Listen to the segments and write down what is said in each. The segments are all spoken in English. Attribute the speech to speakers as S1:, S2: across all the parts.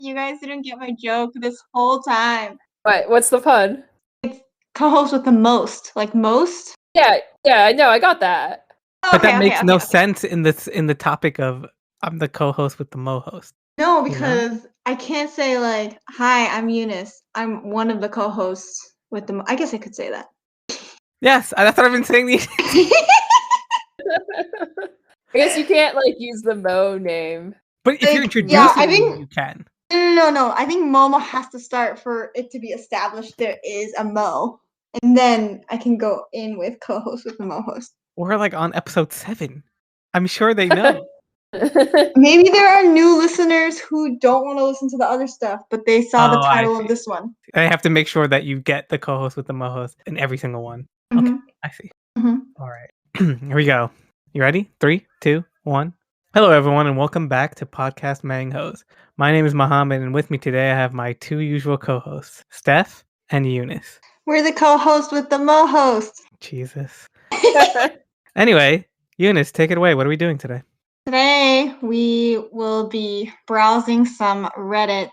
S1: You guys didn't get my joke this whole time.
S2: What? What's the pun?
S1: It's co-host with the most. Like most?
S2: Yeah, I know, I got that.
S3: But that makes no sense in the topic of I'm the co-host with the mo-host.
S1: No, because I can't say like, hi, I'm Eunice. I'm one of the co-hosts with the I guess I could say that.
S3: Yes, that's what I've been saying.
S2: I guess you can't like use the Mo name.
S3: But if you're introducing me, you can.
S1: No. I think Momo has to start for it to be established there is a Mo. And then I can go in with co-host with the Mo-host.
S3: We're like on episode 7. I'm sure they know.
S1: Maybe there are new listeners who don't want to listen to the other stuff, but they saw the title of this one.
S3: I have to make sure that you get the co-host with the mo-host in every single one. Mm-hmm. Okay, I see. Mm-hmm. All right. Here we go. You ready? 3, 2, 1. Hello, everyone, and welcome back to Podcast Manghoes. My name is Mohammed, and with me today I have my 2 usual co-hosts, Steph and Eunice.
S1: We're the co-host with the mo-host.
S3: Jesus. Anyway, Eunice, take it away. What are we doing today?
S1: Today, we will be browsing some Reddit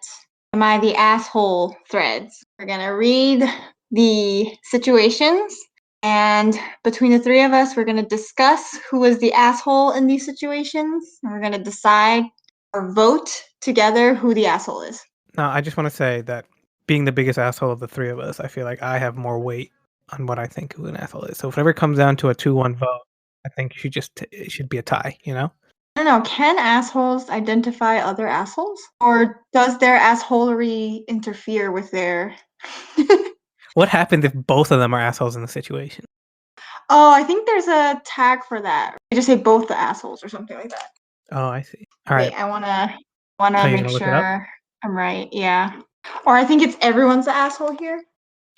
S1: Am I the Asshole threads. We're going to read the situations, and between the 3 of us, we're going to discuss who is the asshole in these situations, and we're going to decide or vote together who the asshole is.
S3: Now, I just want to say that being the biggest asshole of the 3 of us, I feel like I have more weight on what I think who an asshole is. So if it ever comes down to a 2-1 vote, I think it should be a tie, you know?
S1: I don't know. Can assholes identify other assholes? Or does their assholery interfere with their...
S3: What happens if both of them are assholes in the situation?
S1: Oh, I think there's a tag for that. You just say both the assholes or something like that.
S3: Oh, I see. All right.
S1: Wait, I wanna make sure I'm right. Yeah. Or I think it's everyone's the asshole here.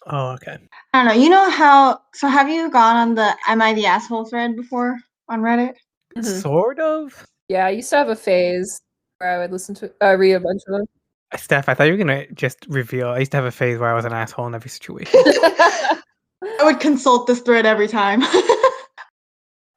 S3: Oh, okay.
S1: I don't know. You know how... So have you gone on the Am I the Asshole thread before on Reddit?
S2: Mm-hmm.
S3: Sort of.
S2: Yeah, I used to have a phase where I would listen to read a bunch of them.
S3: Steph, I thought you were going to just reveal. I used to have a phase where I was an asshole in every situation.
S1: I would consult this thread every time.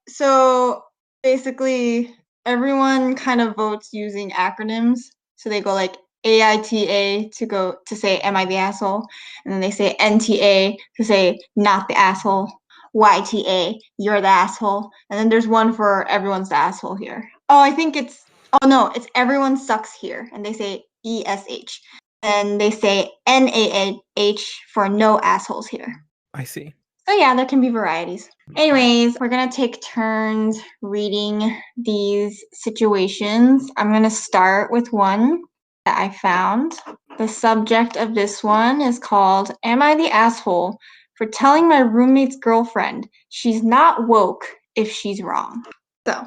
S1: So basically, everyone kind of votes using acronyms. So they go like AITA to say, am I the asshole? And then they say NTA to say, not the asshole. YTA, you're the asshole. And then there's one for everyone's the asshole here. It's everyone sucks here. And they say ESH. And they say NAH for no assholes here.
S3: I see.
S1: So yeah, there can be varieties. Anyways, we're going to take turns reading these situations. I'm going to start with one that I found. The subject of this one is called, Am I the Asshole for telling my roommate's girlfriend she's not woke if she's wrong? So,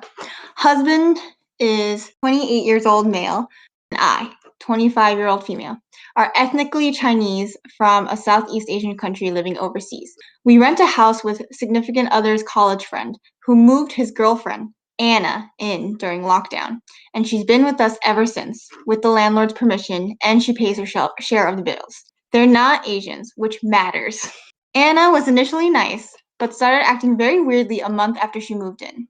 S1: husband is 28 years old male, and I, 25-year-old female, are ethnically Chinese from a Southeast Asian country living overseas. We rent a house with significant other's college friend who moved his girlfriend, Anna, in during lockdown, and she's been with us ever since, with the landlord's permission, and she pays her share of the bills. They're not Asians, which matters. Anna was initially nice, but started acting very weirdly a month after she moved in.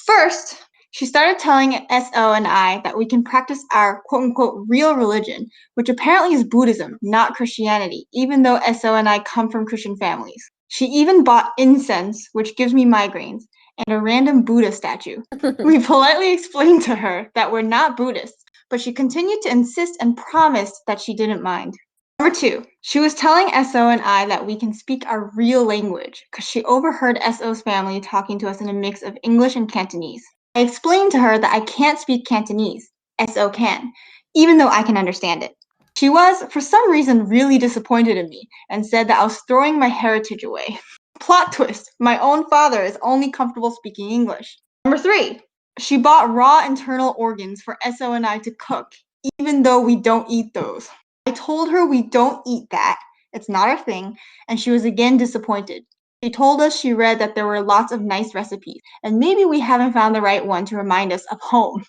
S1: First, she started telling SO and I that we can practice our quote-unquote real religion, which apparently is Buddhism, not Christianity, even though SO and I come from Christian families. She even bought incense, which gives me migraines, and a random Buddha statue. We politely explained to her that we're not Buddhists, but she continued to insist and promised that she didn't mind. Number 2, she was telling SO and I that we can speak our real language because she overheard SO's family talking to us in a mix of English and Cantonese. I explained to her that I can't speak Cantonese. SO can, even though I can understand it. She was, for some reason, really disappointed in me and said that I was throwing my heritage away. Plot twist, my own father is only comfortable speaking English. Number 3, she bought raw internal organs for SO and I to cook, even though we don't eat those. I told her we don't eat that, it's not our thing, and she was again disappointed. She told us she read that there were lots of nice recipes, and maybe we haven't found the right one to remind us of home.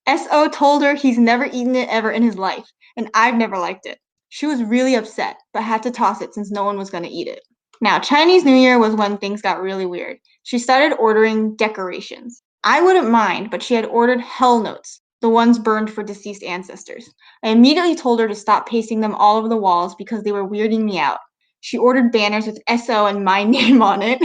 S1: SO told her he's never eaten it ever in his life, and I've never liked it. She was really upset, but had to toss it since no one was going to eat it. Now, Chinese New Year was when things got really weird. She started ordering decorations. I wouldn't mind, but she had ordered hell notes, the ones burned for deceased ancestors. I immediately told her to stop pasting them all over the walls because they were weirding me out. She ordered banners with SO and my name on it.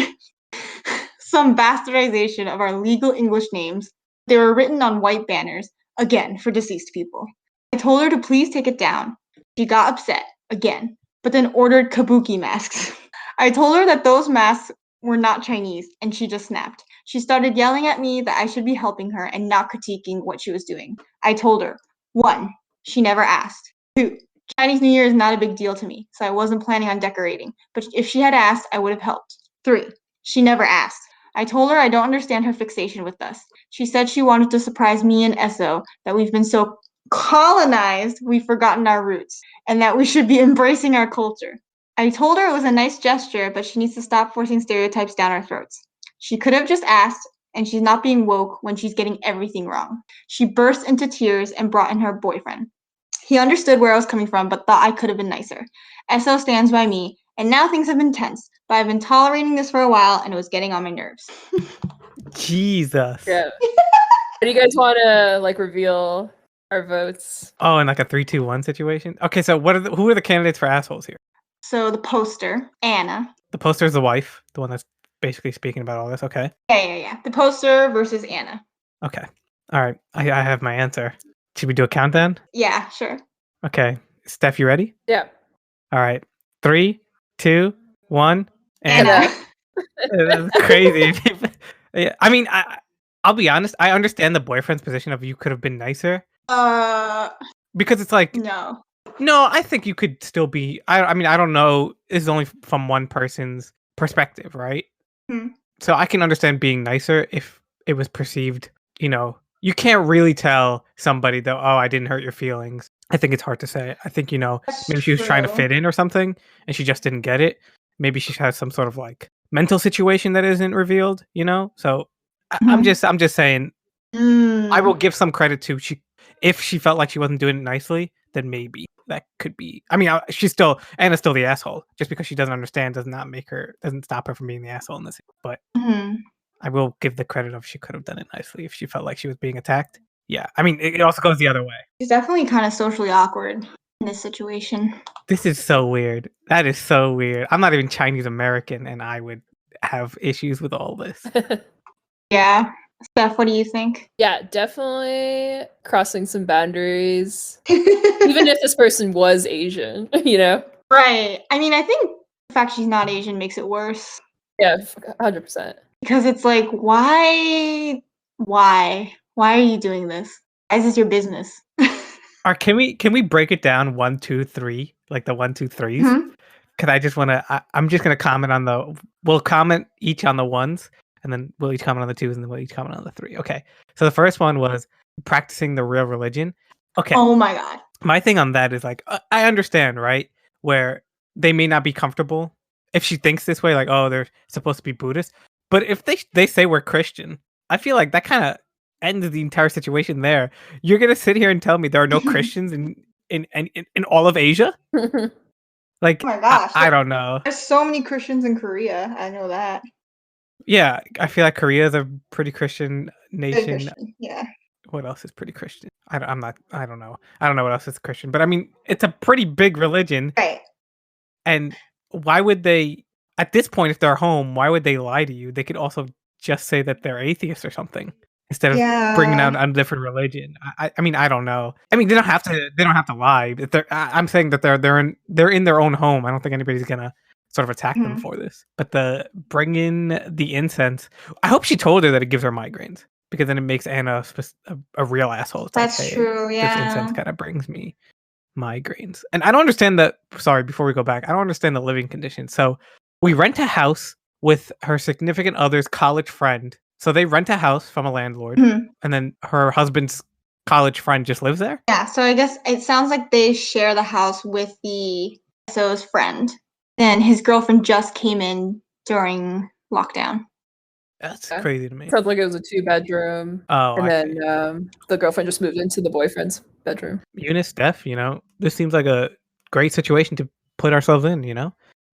S1: Some bastardization of our legal English names. They were written on white banners, again, for deceased people. I told her to please take it down. She got upset, again, but then ordered kabuki masks. I told her that those masks were not Chinese, and she just snapped. She started yelling at me that I should be helping her and not critiquing what she was doing. I told her, 1, she never asked. 2, Chinese New Year is not a big deal to me, so I wasn't planning on decorating, but if she had asked, I would have helped. 3, she never asked. I told her I don't understand her fixation with us. She said she wanted to surprise me and Esso, that we've been so colonized we've forgotten our roots, and that we should be embracing our culture. I told her it was a nice gesture, but she needs to stop forcing stereotypes down our throats. She could have just asked, and she's not being woke when she's getting everything wrong. She burst into tears and brought in her boyfriend. He understood where I was coming from, but thought I could have been nicer. Esso stands by me, and now things have been tense, but I've been tolerating this for a while, and it was getting on my nerves.
S3: Jesus.
S2: Yeah. Do you guys want to reveal our votes?
S3: Oh, in like a 3-2-1 situation. Okay, so who are the candidates for assholes here?
S1: So the poster, Anna.
S3: The poster is the wife, the one that's basically speaking about all this. Okay.
S1: Yeah. The poster versus Anna.
S3: Okay. All right. I have my answer. Should we do a countdown?
S1: Yeah, sure.
S3: Okay. Steph, you ready?
S2: Yeah.
S3: All right. 3, 2, 1.
S1: Anna.
S3: That's crazy. Yeah, I mean, I'll be honest. I understand the boyfriend's position of you could have been nicer. Because it's like
S1: no.
S3: I think you could still be. I mean, I don't know. This is only from one person's perspective, right? So I can understand being nicer if it was perceived. You can't really tell somebody though. Oh, I didn't hurt your feelings. I think it's hard to say. I think
S1: That's
S3: maybe she was trying to fit in or something, and she just didn't get it. Maybe she has some sort of mental situation that isn't revealed. So I'm just saying. I will give some credit to if she felt like she wasn't doing it nicely, then maybe that could be. I mean, Anna's still the asshole. Just because she doesn't understand doesn't stop her from being the asshole in this. But I will give the credit of she could have done it nicely if she felt like she was being attacked. Yeah, I mean, it also goes the other way.
S1: She's definitely kind of socially awkward in this situation.
S3: This is so weird. That is so weird. I'm not even Chinese American, and I would have issues with all this.
S1: Yeah. Steph, what do you think?
S2: Yeah, definitely crossing some boundaries. Even if this person was Asian,
S1: Right. I mean, I think the fact she's not Asian makes it worse.
S2: Yeah, 100%.
S1: Because it's like, why? Why are you doing this? Why is this your business?
S3: Can we break it down 1, 2, 3, like the 1, 2, 3s? Because I'm just gonna comment we'll comment each on the ones, and then we'll each comment on the 2s, and then we'll each comment on the 3. Okay. So the first one was practicing the real religion. Okay.
S1: Oh my God.
S3: My thing on that is I understand, right? Where they may not be comfortable if she thinks this way, oh, they're supposed to be Buddhist. But if they say we're Christian, I feel like that kind of ends the entire situation there. You're gonna sit here and tell me there are no Christians in all of Asia?
S1: Oh my gosh.
S3: I don't know.
S1: There's so many Christians in Korea. I know that.
S3: Yeah, I feel like Korea is a pretty Christian nation.
S1: Christian, yeah.
S3: What else is pretty Christian? I don't know. I don't know what else is Christian. But I mean, it's a pretty big religion.
S1: Right.
S3: And why would they, at this point, if they're home, why would they lie to you? They could also just say that they're atheists or something instead of bringing out a different religion. I mean, I don't know. I mean, they don't have to lie. I'm saying that they're in their own home. I don't think anybody's gonna sort of attack them for this. But bring in the incense. I hope she told her that it gives her migraines, because then it makes Anna a real asshole.
S1: That's true. Yeah.
S3: This incense kind of brings me migraines. And I don't understand that. Sorry, before we go back, I don't understand the living conditions. So we rent a house with her significant other's college friend. So they rent a house from a landlord, and then her husband's college friend just lives there?
S1: Yeah, so I guess it sounds like they share the house with the SO's friend. And his girlfriend just came in during lockdown.
S3: That's crazy to me.
S2: Sounds like it was a 2-bedroom.
S3: Oh,
S2: and then the girlfriend just moved into the boyfriend's bedroom.
S3: Eunice, Steph, this seems like a great situation to put ourselves in,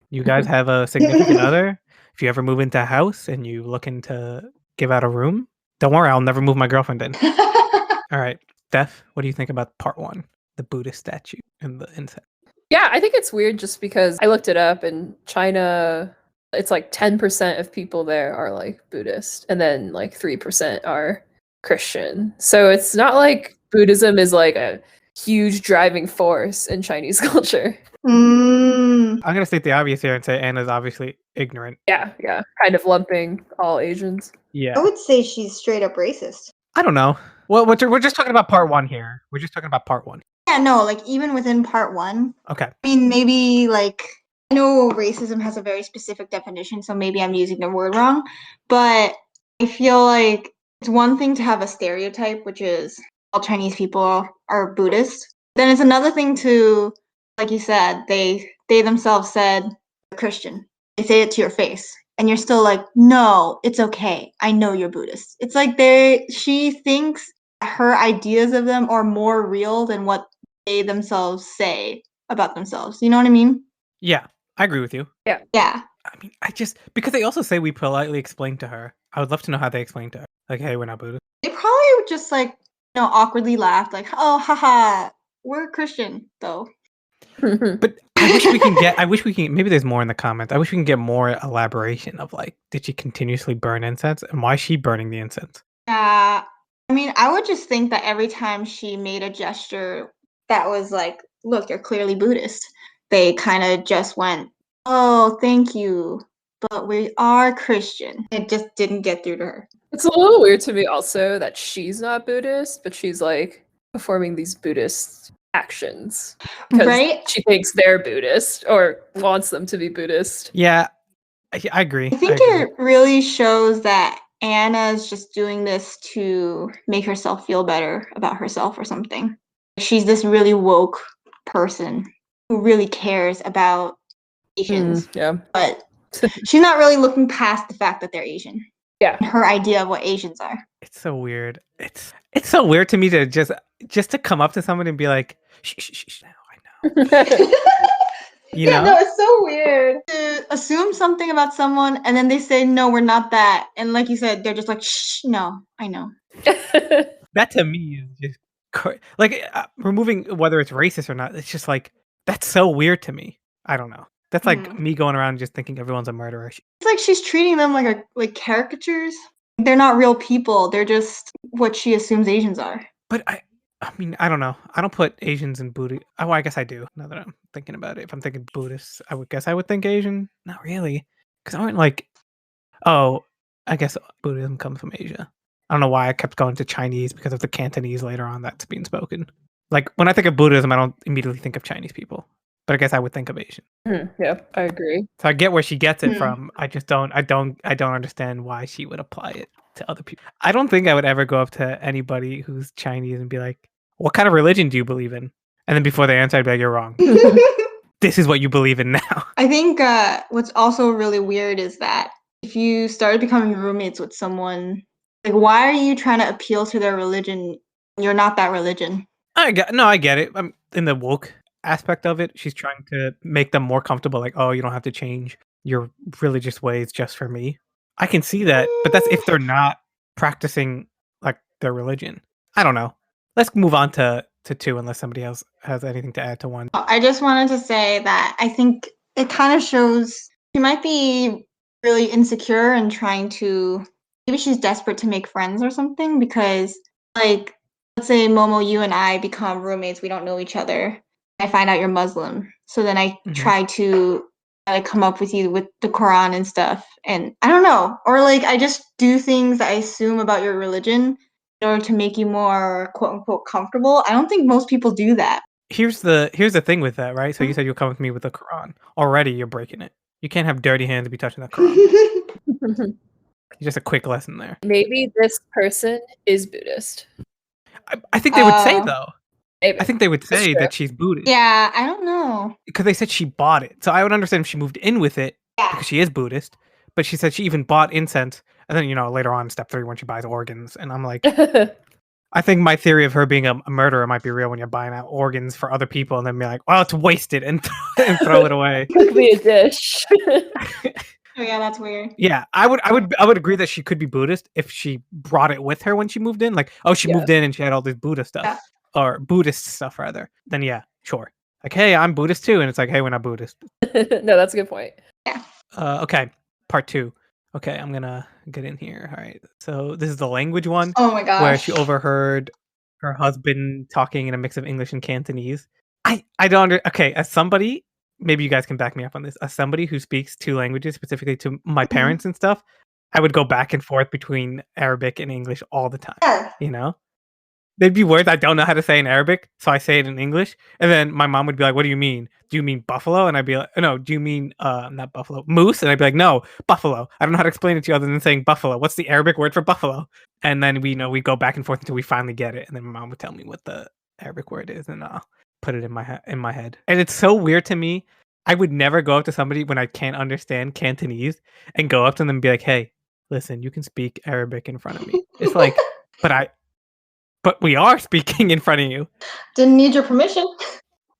S3: You guys have a significant other. If you ever move into a house and you looking to give out a room, don't worry, I'll never move my girlfriend in. All right. Steph, what do you think about part 1, the Buddhist statue and the incense?
S2: Yeah, I think it's weird just because I looked it up in China. It's like 10% of people there are like Buddhist, and then like 3% are Christian. So it's not like Buddhism is like a huge driving force in Chinese culture.
S1: Mm.
S3: I'm gonna state the obvious here and say Anna's obviously ignorant.
S2: Yeah, kind of lumping all Asians.
S3: Yeah,
S1: I would say she's straight up racist.
S3: I don't know. Well, we're just talking about part 1 here. We're just talking about part 1.
S1: Yeah, no, like even within part 1.
S3: Okay.
S1: I mean, maybe like I know racism has a very specific definition, so maybe I'm using the word wrong, but I feel like it's one thing to have a stereotype, which is all Chinese people are Buddhist. Then it's another thing to, like you said, they themselves said they're Christian. They say it to your face, and you're still like, no, it's okay. I know you're Buddhist. It's like she thinks her ideas of them are more real than what they themselves say about themselves. You know what I mean?
S3: Yeah, I agree with you.
S1: Yeah.
S3: I mean, because they also say we politely explain to her. I would love to know how they explain to her. Like, hey, we're not Buddhist.
S1: They probably would just like, awkwardly laughed, like, oh, haha, we're Christian, though.
S3: But I wish we can, maybe there's more in the comments. I wish we can get more elaboration of like, did she continuously burn incense and why is she burning the incense?
S1: I mean, I would just think that every time she made a gesture that was like, look, you're clearly Buddhist, they kind of just went, oh, thank you, but we are Christian. It just didn't get through to her.
S2: It's a little weird to me also that she's not Buddhist, but she's like performing these Buddhist actions because
S1: Right?
S2: she thinks they're Buddhist or wants them to be Buddhist.
S3: Yeah, I agree.
S1: I think it really shows that Anna's just doing this to make herself feel better about herself or something. She's this really woke person who really cares about Asians.
S2: Yeah.
S1: But she's not really looking past the fact that they're Asian.
S2: Yeah.
S1: Her idea of what Asians are.
S3: It's so weird. It's so weird to me to just to come up to someone and be like, shh, now I know. You know?
S1: No, it's so weird to assume something about someone and then they say, no, we're not that. And like you said, they're just like, shh, no, I know.
S3: That to me is just like removing whether it's racist or not. It's just like, that's so weird to me. I don't know. That's like me going around just thinking everyone's a murderer.
S1: It's like she's treating them like caricatures. They're not real people. They're just what she assumes Asians are.
S3: But I mean, I don't know. I don't put Asians in Buddhist. Oh, I guess I do. Now that I'm thinking about it, if I'm thinking Buddhist, I would think Asian. Not really, because I went like, oh, I guess Buddhism comes from Asia. I don't know why I kept going to Chinese because of the Cantonese later on that's being spoken. Like when I think of Buddhism, I don't immediately think of Chinese people, but I guess I would think of Asian.
S2: Yeah, I agree.
S3: So I get where she gets it from. I just don't understand why she would apply it to other people. I don't think I would ever go up to anybody who's Chinese and be like, what kind of religion do you believe in? And then before they answer, I'd be like, you're wrong. This is what you believe in now.
S1: I think what's also really weird is that if you started becoming roommates with someone, like, why are you trying to appeal to their religion? You're not that religion.
S3: I get it. In the woke aspect of it, she's trying to make them more comfortable. Like, oh, you don't have to change your religious ways just for me. I can see that, but that's if they're not practicing like their religion. I don't know. Let's move on to 2 unless somebody else has anything to add to 1.
S1: I just wanted to say that I think it kind of shows she might be really insecure and trying to, maybe she's desperate to make friends or something because, like, let's say Momo, you and I become roommates, we don't know each other. I find out you're Muslim. So then I try to come up with you with the Quran and stuff. And I don't know. Or like I just do things that I assume about your religion in order to make you more quote unquote comfortable. I don't think most people do that.
S3: Here's the thing with that, right? So you said you'll come with me with the Quran. Already you're breaking it. You can't have dirty hands to be touching the Quran. Just a quick lesson there.
S2: Maybe this person is Buddhist.
S3: I think they would say though.
S2: Maybe.
S3: I think they would say that she's Buddhist.
S1: Yeah, I don't know.
S3: Because they said she bought it. So I would understand if she moved in with it because she is Buddhist. But she said she even bought incense. And then, later on, step 3, when she buys organs. And I'm like, I think my theory of her being a murderer might be real when you're buying out organs for other people and then be like, well, it's wasted and throw it away.
S2: Cook me a dish.
S1: Oh yeah, that's weird.
S3: Yeah, I would agree that she could be Buddhist if she brought it with her when she moved in. Like, oh, she moved in and she had all this Buddha stuff or Buddhist stuff rather. Then yeah, sure. Like, hey, I'm Buddhist too, and it's like, hey, we're not Buddhist.
S2: No, that's a good point.
S1: Yeah.
S3: Okay, part 2. Okay, I'm gonna get in here. All right, so this is the language one.
S1: Oh my gosh.
S3: Where she overheard her husband talking in a mix of English and Cantonese. I don't okay, as somebody, maybe you guys can back me up on this. As somebody who speaks 2 languages, specifically to my parents and stuff, I would go back and forth between Arabic and English all the time.
S1: Yeah.
S3: You know? There'd be words I don't know how to say in Arabic, so I say it in English. And then my mom would be like, "What do you mean? Do you mean buffalo?" And I'd be like, "No, do you mean not buffalo, moose?" And I'd be like, "No, buffalo. I don't know how to explain it to you other than saying buffalo. What's the Arabic word for buffalo?" And then we go back and forth until we finally get it. And then my mom would tell me what the Arabic word is, and I'll put it in my head. And it's so weird to me. I would never go up to somebody when I can't understand Cantonese and go up to them and be like, "Hey, listen, you can speak Arabic in front of me." It's like, but we are speaking in front of you.
S1: Didn't need your permission.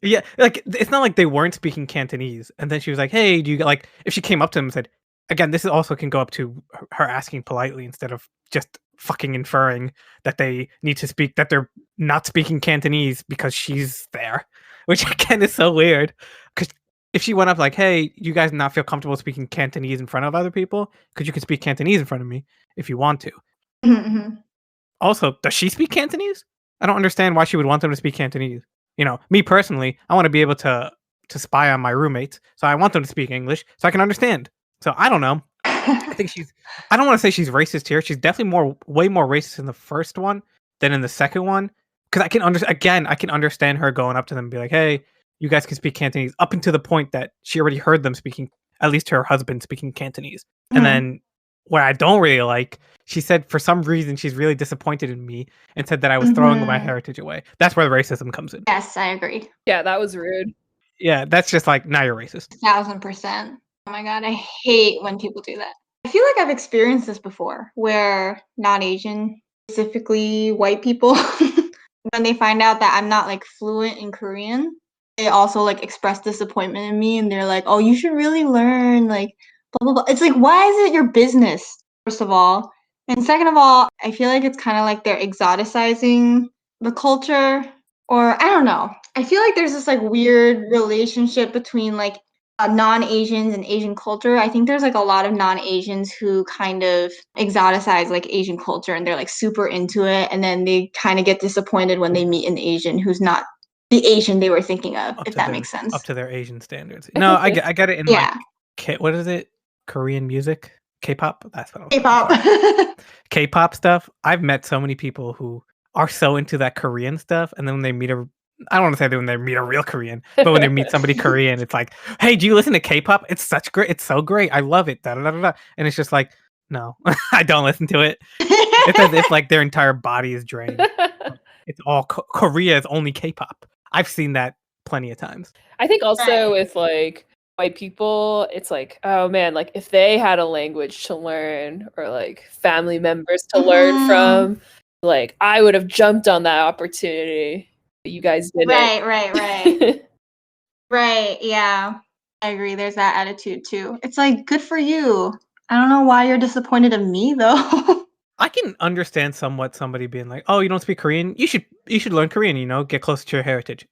S3: Yeah, like it's not like they weren't speaking Cantonese. And then she was like, "Hey, do you like?" If she came up to them and said, again, this also can go up to her asking politely instead of just fucking inferring that they need to speak, that they're not speaking Cantonese because she's there, which again is so weird. Because if she went up like, "Hey, you guys not feel comfortable speaking Cantonese in front of other people? Because you can speak Cantonese in front of me if you want to."
S1: Mm-hmm.
S3: Also, does she speak Cantonese? I don't understand why she would want them to speak Cantonese. You know, me personally, I want to be able to spy on my roommates, so I want them to speak English so I can understand. So I don't know. I think I don't want to say she's racist here. She's definitely way more racist in the first one than in the second one. Because I can understand her going up to them and be like, "Hey, you guys can speak Cantonese," up until the point that she already heard them speaking, at least her husband speaking Cantonese. And then what I don't really like, she said for some reason she's really disappointed in me and said that I was throwing my heritage away. That's where the racism comes in.
S1: Yes, I agree.
S2: Yeah, that was rude.
S3: Yeah, that's just like, now you're racist.
S1: 1000%. Oh my god, I hate when people do that. I feel like I've experienced this before, where non-Asian, specifically white people, when they find out that I'm not like fluent in Korean, they also like express disappointment in me, and they're like, "Oh, you should really learn," like blah blah blah. It's like, why is it your business? First of all, and second of all, I feel like it's kind of like they're exoticizing the culture, or I don't know. I feel like there's this like weird relationship between like non-Asians and Asian culture. I think there's like a lot of non-Asians who kind of exoticize like Asian culture, and they're like super into it, and then they kind of get disappointed when they meet an Asian who's not the Asian they were thinking of, if that makes sense.
S3: Up to their Asian standards. No, I get it in like, what is it? Korean music? K-pop? That's what I'm
S1: K-pop.
S3: K-pop stuff. I've met so many people who are so into that Korean stuff, and then when they meet I don't want to say that when they meet a real Korean, but when they meet somebody Korean, it's like, "Hey, do you listen to K-pop? It's so great. I love it." Da, da, da, da. And it's just like, no, I don't listen to it. It's as if like their entire body is drained. It's all Korea is only K-pop. I've seen that plenty of times.
S2: I think also with like white people, it's like, oh man, like if they had a language to learn or like family members to learn from, like I would have jumped on that opportunity. But you guys didn't.
S1: Right. Right, yeah. I agree. There's that attitude too. It's like, good for you. I don't know why you're disappointed in me though.
S3: I can understand somewhat somebody being like, "Oh, you don't speak Korean? You should learn Korean, you know, get closer to your heritage."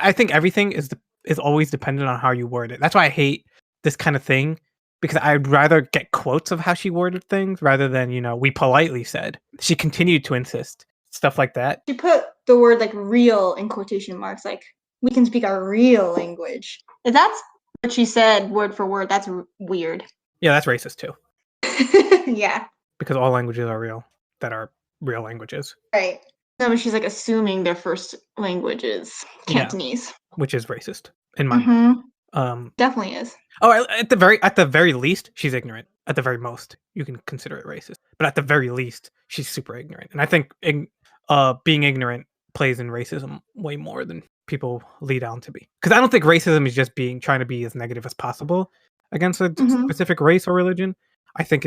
S3: I think everything is always dependent on how you word it. That's why I hate this kind of thing, because I'd rather get quotes of how she worded things rather than, you know, "we politely said." She continued to insist. Stuff like that.
S1: She put the word like real in quotation marks, like we can speak our real language. If that's what she said word for word, that's weird.
S3: Yeah, that's racist too.
S1: Yeah.
S3: Because all languages are real that are real languages.
S1: Right. No, but she's like assuming their first language is Cantonese.
S3: Yeah, which is racist in my mind.
S1: Definitely is.
S3: Oh, at the very least, she's ignorant. At the very most, you can consider it racist. But at the very least, she's super ignorant. And I think being ignorant plays in racism way more than people lead on to be. Because I don't think racism is just trying to be as negative as possible against a specific race or religion. I think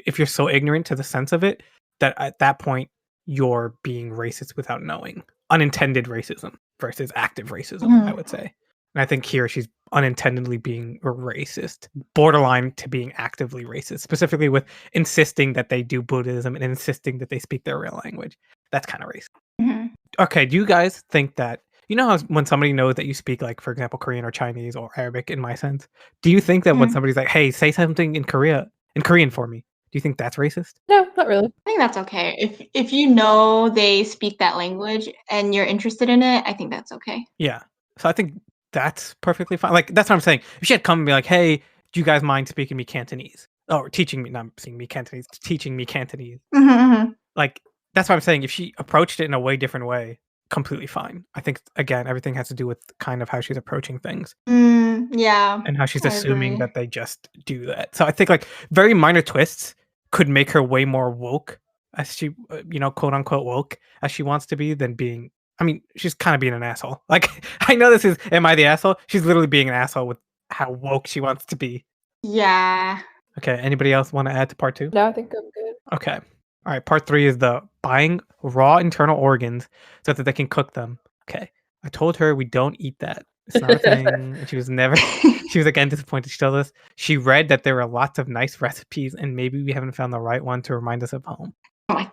S3: if you're so ignorant to the sense of it, that at that point you're being racist without knowing. Unintended racism versus active racism, I would say. And I think here she's unintendedly being racist, borderline to being actively racist, specifically with insisting that they do Buddhism and insisting that they speak their real language. That's kind of racist.
S1: Mm-hmm.
S3: Okay, do you guys think that, you know how when somebody knows that you speak, like, for example, Korean or Chinese or Arabic, in my sense, do you think that when somebody's like, hey, say something in Korean for me, do you think that's racist?
S2: No, not really.
S1: I think that's okay. If you know they speak that language and you're interested in it, I think that's okay.
S3: Yeah. So I think that's perfectly fine. Like, that's what I'm saying. If she had come and be like, hey, do you guys mind speaking me Cantonese? Or teaching me, not speaking me Cantonese, teaching me Cantonese.
S1: Mm-hmm, mm-hmm.
S3: Like, that's what I'm saying. If she approached it in a way different way, completely fine. I think, again, everything has to do with kind of how she's approaching things.
S1: Yeah.
S3: And how she's
S1: I
S3: assuming
S1: agree.
S3: that they just do that. So I think, like, very minor twists could make her way more woke, as she, quote unquote woke, as she wants to be, than being. I mean, she's kind of being an asshole. Like, I know this is, am I the asshole? She's literally being an asshole with how woke she wants to be.
S1: Yeah.
S3: Okay, anybody else want to add to part 2?
S2: No, I think I'm good.
S3: Okay. All right, part 3 is the buying raw internal organs so that they can cook them. Okay. I told her we don't eat that. It's not a thing. And she was again disappointed. She told us she read that there are lots of nice recipes and maybe we haven't found the right one to remind us of home.
S1: Oh my god.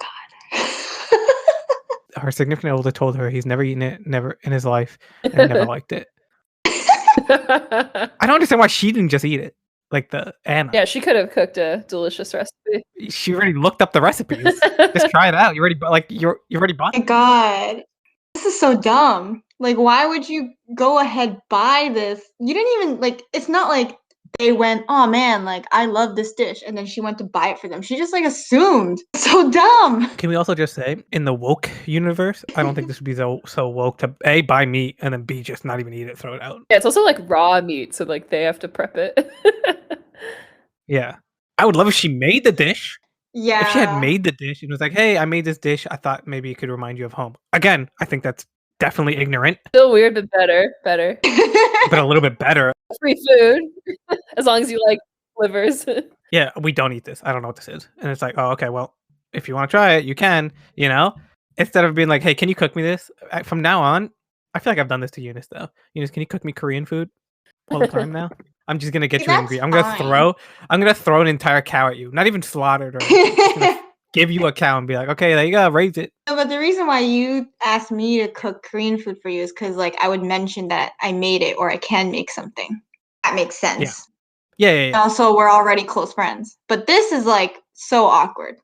S3: Her significant other told her he's never eaten it, never in his life, and never liked it. I don't understand why she didn't just eat it. Like the Anna.
S2: Yeah, she could have cooked a delicious recipe.
S3: She already looked up the recipes. Just try it out. You already bought
S1: Oh my god. This is so dumb. Like, why would you go ahead buy this? You didn't even, like, it's not like they went, oh man, like, I love this dish, and then she went to buy it for them. She just, like, assumed. So dumb.
S3: Can we also just say, in the woke universe, I don't think this would be so woke to A, buy meat, and then B, just not even eat it, throw it out.
S2: Yeah, it's also like raw meat, so like they have to prep it.
S3: Yeah. I would love if she made the dish.
S1: Yeah.
S3: If she had made the dish and was like, hey, I made this dish, I thought maybe it could remind you of home. Again, I think that's definitely ignorant.
S2: Still weird, but better.
S3: But a little bit better.
S2: Free food. As long as you like livers.
S3: Yeah, we don't eat this. I don't know what this is. And it's like, oh, okay, well, if you want to try it, you can, Instead of being like, hey, can you cook me this? From now on, I feel like I've done this to Eunice, though. Eunice, can you cook me Korean food all the time now? I'm just gonna get you angry. I'm gonna throw an entire cow at you. Not even slaughtered or anything. Just gonna give you a cow and be like, okay, there you go, raise it.
S1: No, but the reason why you asked me to cook Korean food for you is because, like, I would mention that I made it or I can make something. That makes sense.
S3: Yeah.
S1: And also, we're already close friends. But this is, like, so awkward.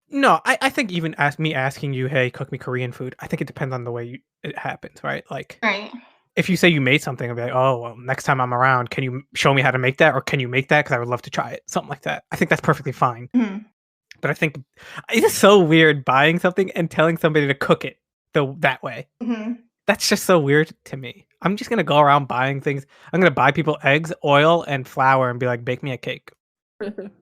S3: No, I think even me asking you, hey, cook me Korean food, I think it depends on the way it happens, right? Like,
S1: Right.
S3: if you say you made something, I'll be like, oh, well, next time I'm around, can you show me how to make that? Or can you make that? Because I would love to try it. Something like that. I think that's perfectly fine.
S1: Mm-hmm.
S3: But I think it's just so weird buying something and telling somebody to cook it that way.
S1: Mm-hmm.
S3: That's just so weird to me. I'm just going to go around buying things. I'm going to buy people eggs, oil, and flour and be like, bake me a cake.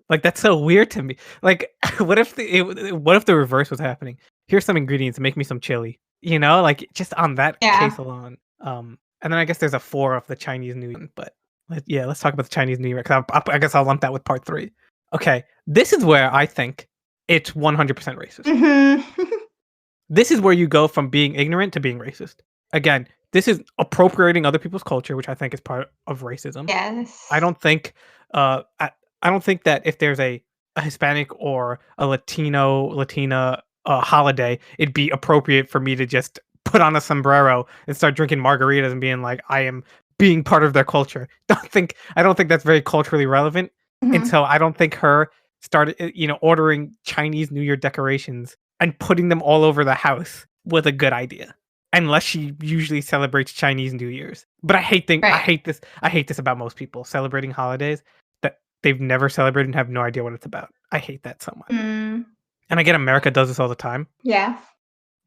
S3: Like, that's so weird to me. Like, what if the reverse was happening? Here's some ingredients, make me some chili. Like, just on that case alone. And then I guess there's a 4 of the Chinese New Year. But let's talk about the Chinese New Year, because I guess I'll lump that with part 3. Okay, this is where I think it's 100% racist.
S1: Mm-hmm.
S3: This is where you go from being ignorant to being racist. Again, this is appropriating other people's culture, which I think is part of racism.
S1: Yes.
S3: I don't think that if there's a Hispanic or a Latina holiday, it'd be appropriate for me to just put on a sombrero and start drinking margaritas and being like, I am being part of their culture. I don't think that's very culturally relevant.
S1: Mm-hmm.
S3: And so I don't think her started, ordering Chinese New Year decorations and putting them all over the house was a good idea. Unless she usually celebrates Chinese New Year's. But I hate this. I hate this about most people celebrating holidays that they've never celebrated and have no idea what it's about. I hate that so much.
S1: Mm.
S3: And I get America does this all the time.
S1: Yeah.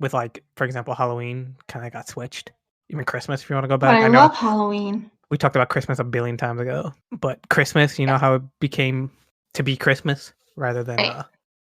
S3: With, like, for example, Halloween kind of got switched. Even Christmas, if you want to go back.
S1: But I love Halloween.
S3: We talked about Christmas a billion times ago. But Christmas, you know how it became to be Christmas rather than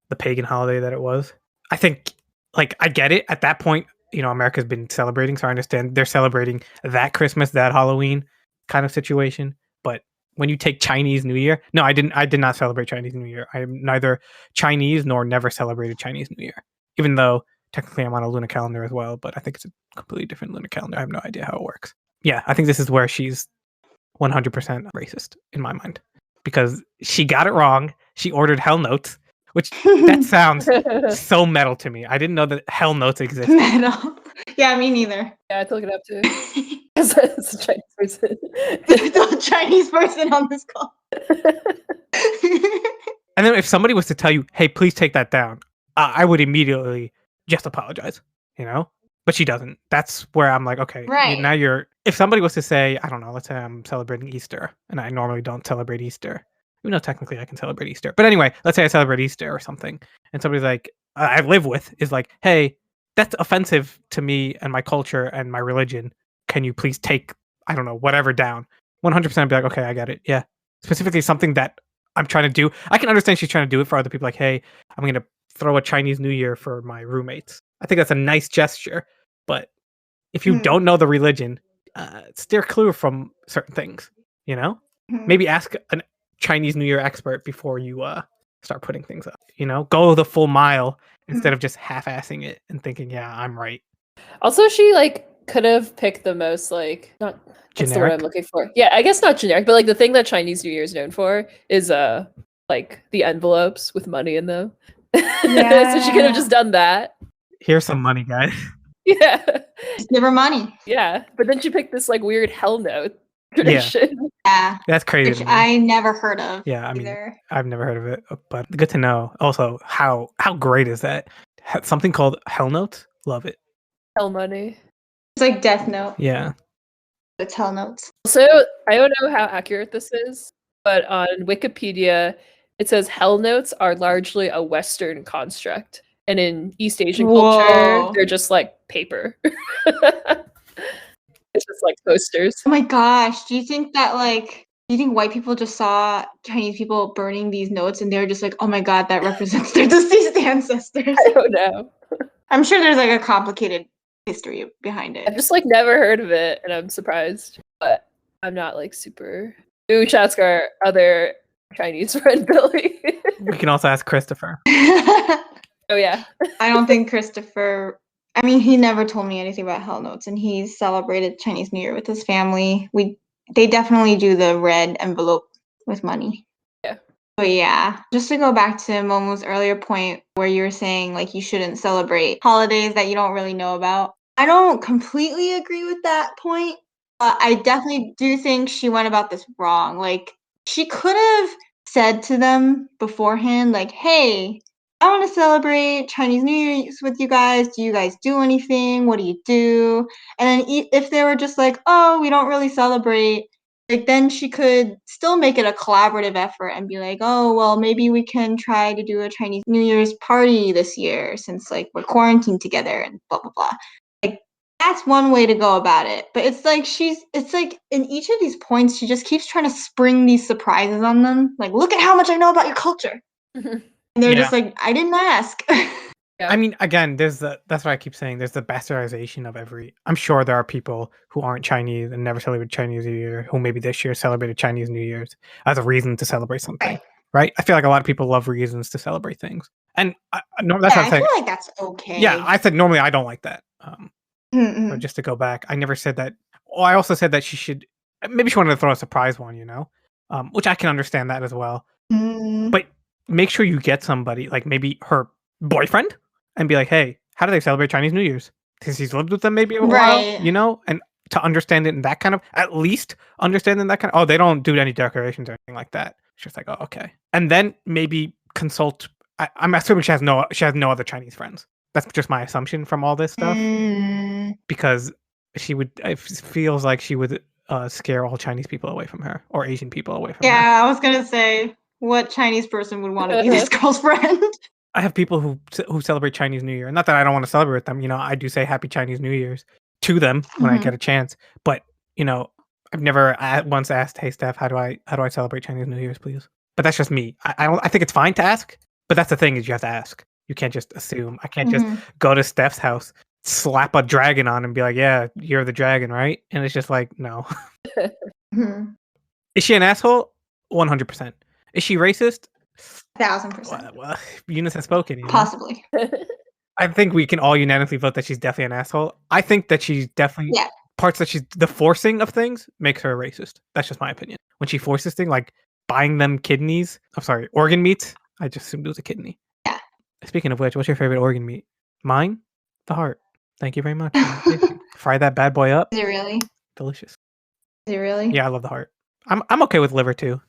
S3: the pagan holiday that it was. I think, like, I get it. At that point, America's been celebrating, so I understand they're celebrating that Christmas, that Halloween kind of situation. But when you take Chinese New Year, no, I did not celebrate Chinese New Year. I am neither Chinese nor never celebrated Chinese New Year, even though technically I'm on a lunar calendar as well, but I think it's a completely different lunar calendar. I have no idea how it works. Yeah, I think this is where she's 100% racist in my mind because she got it wrong. She ordered Hell Notes, which that sounds so metal to me. I didn't know that Hell Notes existed.
S1: Metal. Yeah, me neither.
S2: Yeah, I took it up too. It's a Chinese person.
S1: There's a Chinese person on this call.
S3: And then if somebody was to tell you, hey, please take that down, I would immediately just apologize, you know? But she doesn't. That's where I'm like, okay,
S1: Right.
S3: now if somebody was to say, I don't know, let's say I'm celebrating Easter, and I normally don't celebrate Easter, even though technically I can celebrate Easter. But anyway, let's say I celebrate Easter or something, and somebody's like, I live with, is like, hey, that's offensive to me and my culture and my religion. Can you please take, I don't know, whatever down? 100% be like, okay, I get it. Yeah. Specifically something that I'm trying to do. I can understand she's trying to do it for other people. Like, hey, I'm going to throw a Chinese New Year for my roommates. I think that's a nice gesture. But if you don't know the religion, steer clear from certain things, you know? Maybe ask a Chinese New Year expert before you start putting things up, you know? Go the full mile instead of just half-assing it and thinking, yeah, I'm right.
S2: Also, she could have picked the most not what's the word I'm looking for? Yeah, I guess not generic, but the thing that Chinese New Year is known for is the envelopes with money in them. Yeah. So she could have just done that.
S3: Here's some money, guys.
S2: Yeah.
S1: Just give her money.
S2: Yeah. But then she picked this weird Hell Note tradition.
S1: Yeah.
S3: That's crazy.
S1: Which I never heard of.
S3: Yeah, I mean,
S1: either.
S3: I've never heard of it, but good to know. Also, how great is that? Something called Hell Notes? Love it.
S2: Hell money.
S1: It's like Death Note.
S3: Yeah.
S1: It's Hell Notes.
S2: So, I don't know how accurate this is, but on Wikipedia, it says Hell Notes are largely a Western construct. And in East Asian culture, they're just paper. It's just posters.
S1: Oh my gosh. Do you think that do you think white people just saw Chinese people burning these notes and they were just like, oh my god, that represents their deceased ancestors?
S2: I don't know.
S1: I'm sure there's a complicated history behind it.
S2: I've just never heard of it and I'm surprised. But I'm not super. Ooh, shout to our other Chinese friend Billy.
S3: We can also ask Christopher.
S2: Oh yeah.
S1: I don't think Christopher, I mean, he never told me anything about Hell Notes, and he celebrated Chinese New Year with his family. They definitely do the red envelope with money.
S2: Yeah.
S1: But yeah, just to go back to Momo's earlier point where you were saying you shouldn't celebrate holidays that you don't really know about. I don't completely agree with that point. I definitely do think she went about this wrong. She could have said to them beforehand, hey, I want to celebrate Chinese New Year's with you guys. Do you guys do anything? What do you do? And then if they were just oh, we don't really celebrate, then she could still make it a collaborative effort and be oh, well, maybe we can try to do a Chinese New Year's party this year since we're quarantined together and blah, blah, blah. That's one way to go about it. But it's in each of these points, she just keeps trying to spring these surprises on them. Look at how much I know about your culture. And they're just I didn't ask.
S3: I mean, again, that's what I keep saying. There's the bastardization of I'm sure there are people who aren't Chinese and never celebrate Chinese New Year who maybe this year celebrated Chinese New Year's as a reason to celebrate something, right? I feel like a lot of people love reasons to celebrate things. And that's what I'm saying.
S1: I feel that's okay.
S3: Yeah, I said normally I don't like that. But just to go back, I never said that. Well, I also said that maybe she wanted to throw a surprise one, which I can understand that as well. But make sure you get somebody, maybe her boyfriend, and be hey, how do they celebrate Chinese New Year's? Because he's lived with them maybe a while, and to understand it in that kind of, at least understand in that kind of, oh, they don't do any decorations or anything like that. It's just oh, okay. And then maybe consult, I'm assuming she has no other Chinese friends. That's just my assumption from all this stuff. Because it feels like she would scare all Chinese people away from her, or Asian people away from her.
S1: Yeah, I was going to say, what Chinese person would want to be this girl's friend?
S3: I have people who celebrate Chinese New Year. Not that I don't want to celebrate with them. I do say Happy Chinese New Year's to them when I get a chance. But I've never once asked, "Hey, Steph, how do I celebrate Chinese New Year's, please?" But that's just me. I think it's fine to ask, but that's the thing is you have to ask. You can't just assume. I can't just go to Steph's house, slap a dragon on, and be yeah, you're the dragon, right? And it's just no. Is she an asshole? 100%. Is she racist?
S1: 1,000%.
S3: Well, Eunice has spoken.
S1: Possibly.
S3: I think we can all unanimously vote that she's definitely an asshole. I think that she's definitely parts that the forcing of things makes her a racist. That's just my opinion. When she forces things like buying them organ meat. I just assumed it was a kidney.
S1: Yeah.
S3: Speaking of which, what's your favorite organ meat? Mine? The heart. Thank you very much. Fry that bad boy up.
S1: Is it really?
S3: Delicious.
S1: Is it really?
S3: Yeah, I love the heart. I'm okay with liver too.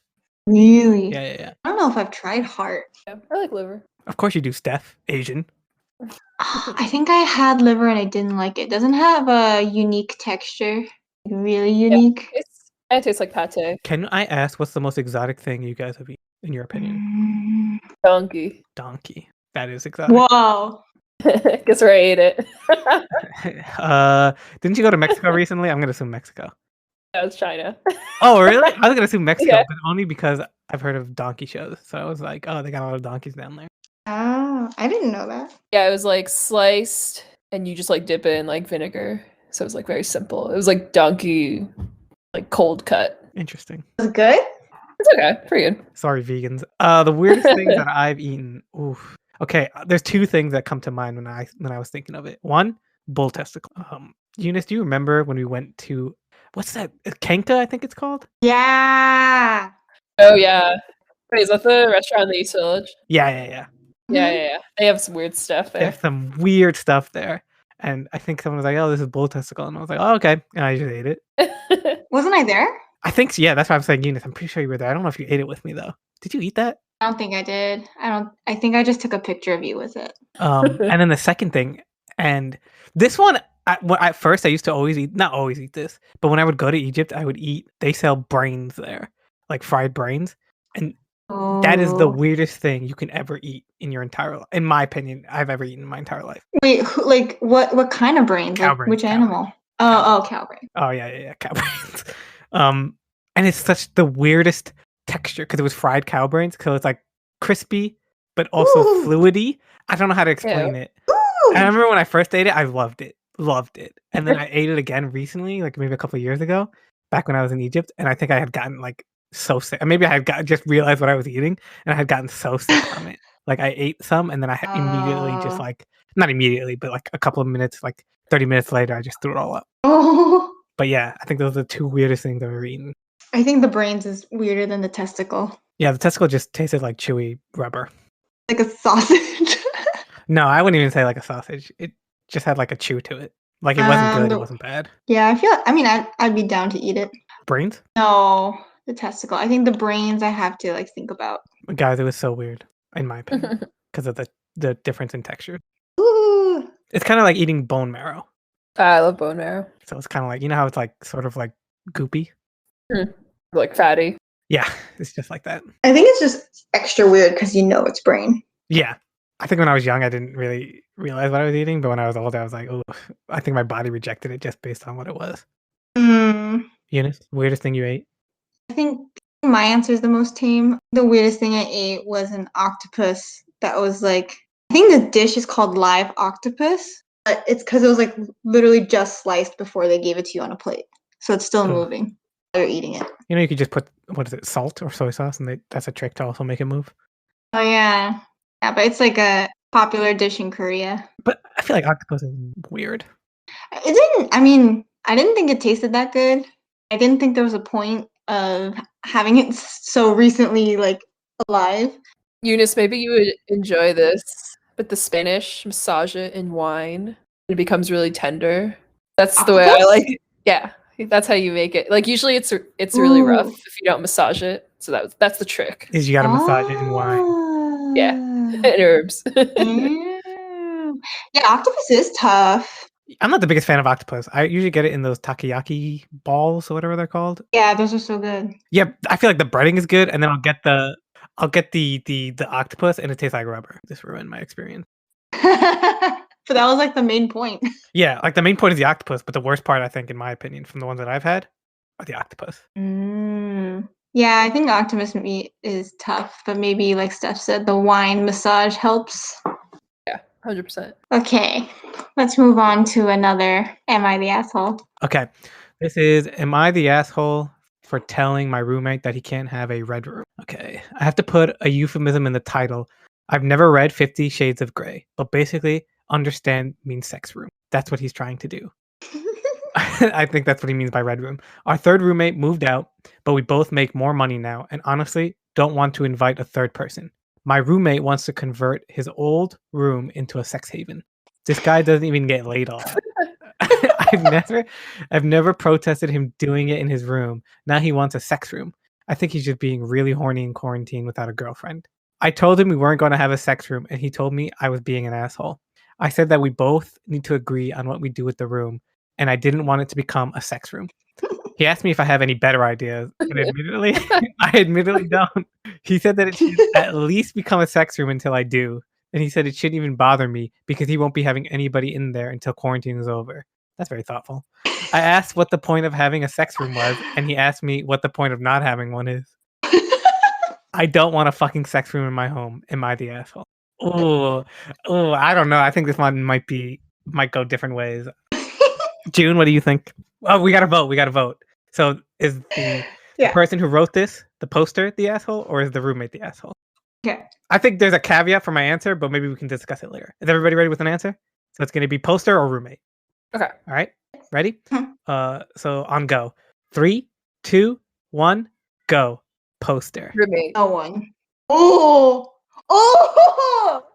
S1: Really?
S3: Yeah.
S1: I don't know if I've tried heart.
S2: Yeah, I like liver.
S3: Of course you do, Steph. Asian.
S1: I think I had liver and I didn't like it. Doesn't have a unique texture. Really unique.
S2: It tastes like pate.
S3: Can I ask what's the most exotic thing you guys have eaten, in your opinion?
S2: Donkey.
S3: That is exotic.
S1: Whoa.
S2: Guess where I ate it.
S3: Didn't you go to Mexico recently? I'm gonna assume Mexico.
S2: That was China.
S3: Oh, really? I was gonna assume Mexico,
S2: Yeah.
S3: but only because I've heard of donkey shows. So I was like, oh, they got a lot of donkeys down there.
S1: Oh, I didn't know that.
S2: Yeah, it was like sliced, and you just like dip it in like vinegar. So it was like very simple. It was like donkey, like cold cut.
S3: Interesting.
S1: Was it good?
S2: It's okay, pretty good.
S3: Sorry, vegans. The weirdest things that I've eaten. Oof. Okay, there's two things that come to mind when I was thinking of it. One, bull testicle. Eunice, do you remember when we went to what's that? Kenka, I think it's called.
S1: Yeah.
S2: Oh yeah. Wait, is that the restaurant in the East Village?
S3: Yeah.
S2: Yeah. They have some weird stuff there.
S3: There's some weird stuff there. And I think someone was like, oh, this is bull testicle. And I was like, oh, okay. And I just ate it.
S1: Wasn't I there?
S3: I think so, yeah, that's why I'm saying Eunice. I'm pretty sure you were there. I don't know if you ate it with me though. Did you eat that?
S1: I don't think I did. I think I just took a picture of you with it.
S3: And then the second thing, and this one, at first I used to not always eat this, but when I would go to Egypt, they sell brains there, like fried brains. And that is the weirdest thing you can ever eat in your entire life. In my opinion, I've ever eaten in my entire life.
S1: Wait, like what kind of brains?
S3: Cow
S1: Like
S3: brains,
S1: which
S3: cow
S1: animal?
S3: brains.
S1: Cow brain.
S3: Oh yeah, cow brains. And it's such the weirdest texture because it was fried cow brains, so it's like crispy but also fluidy. I don't know how to explain it. I remember when I first ate it, I loved it, and then I ate it again recently, like maybe a couple of years ago, back when I was in Egypt, and I think I had gotten like so sick. Maybe I had just realized what I was eating, and I had gotten so sick from it. Like I ate some, and then I immediately just like not immediately, but like a couple of minutes, like 30 minutes later, I just threw it all up.
S1: Oh.
S3: But yeah, I think those are the two weirdest things I've ever eaten.
S1: I think the brains is weirder than the testicle.
S3: Yeah, the testicle just tasted like chewy rubber.
S1: Like a sausage.
S3: No, I wouldn't even say like a sausage. It just had like a chew to it. Like it wasn't good. It wasn't bad.
S1: Yeah, I'd be down to eat it.
S3: Brains?
S1: No, the testicle. I think the brains I have to like think about.
S3: Guys, it was so weird, in my opinion, because of the difference in texture.
S1: Ooh.
S3: It's kind of like eating bone marrow.
S2: I love bone marrow.
S3: So it's kind of like, you know how it's like sort of like goopy?
S2: Like fatty.
S3: Yeah, it's just like that.
S1: I think it's just extra weird because it's brain.
S3: Yeah. I think when I was young, I didn't really realize what I was eating. But when I was older, I was like, oh, I think my body rejected it just based on what it was. Eunice, weirdest thing you ate?
S1: I think my answer is the most tame. The weirdest thing I ate was an octopus that was like, I think the dish is called live octopus. But it's because it was like literally just sliced before they gave it to you on a plate. So it's still moving while you're eating it.
S3: You know, you could just put, salt or soy sauce, and that's a trick to also make it move.
S1: Oh, yeah. Yeah, but it's like a popular dish in Korea.
S3: But I feel like octopus is weird.
S1: I didn't think it tasted that good. I didn't think there was a point of having it so recently, like, alive.
S2: Eunice, maybe you would enjoy this. But the Spanish, massage it in wine. It becomes really tender. That's octopus? The way I like it. Yeah, that's how you make it. Like usually it's really rough if you don't massage it. So that's the trick.
S3: Is you gotta massage it in wine.
S2: Yeah, and herbs.
S1: Yeah, octopus is tough.
S3: I'm not the biggest fan of octopus. I usually get it in those takoyaki balls or whatever they're called.
S1: Yeah, those are so good.
S3: Yeah, I feel like the breading is good, and then I'll get the octopus, and it tastes like rubber. This ruined my experience.
S1: But that was like the main point.
S3: Yeah, like the main point is the octopus, but the worst part, I think, in my opinion, from the ones that I've had, are the octopus.
S1: Yeah, I think octopus meat is tough, but maybe like Steph said, the wine massage helps.
S2: Yeah, 100%.
S1: Okay, let's move on to another Am I the Asshole?
S3: Okay, this is Am I the Asshole for telling my roommate that he can't have a red room? Okay, I have to put a euphemism in the title. I've never read 50 Shades of Grey, but basically understand means sex room. That's what he's trying to do. I think that's what he means by red room. Our third roommate moved out, but we both make more money now and honestly don't want to invite a third person. My roommate wants to convert his old room into a sex haven. This guy doesn't even get laid off. I've never protested him doing it in his room. Now he wants a sex room. I think he's just being really horny in quarantine without a girlfriend. I told him we weren't going to have a sex room, and he told me I was being an asshole. I said that we both need to agree on what we do with the room, and I didn't want it to become a sex room. He asked me if I have any better ideas, and admittedly, I admittedly don't. He said that it should at least become a sex room until I do, and he said it shouldn't even bother me because he won't be having anybody in there until quarantine is over. That's very thoughtful. I asked what the point of having a sex room was, and he asked me what the point of not having one is. I don't want a fucking sex room in my home. Am I the asshole? Oh, I don't know. I think this one might go different ways. June, what do you think? Oh, we gotta vote. So is the person who wrote this, the poster, the asshole, or is the roommate the asshole?
S1: Okay.
S3: I think there's a caveat for my answer, but maybe we can discuss it later. Is everybody ready with an answer? So it's gonna be poster or roommate.
S2: Okay.
S3: All right. Ready? So on go. 3, 2, 1, go. Poster.
S2: Roommate.
S1: No one.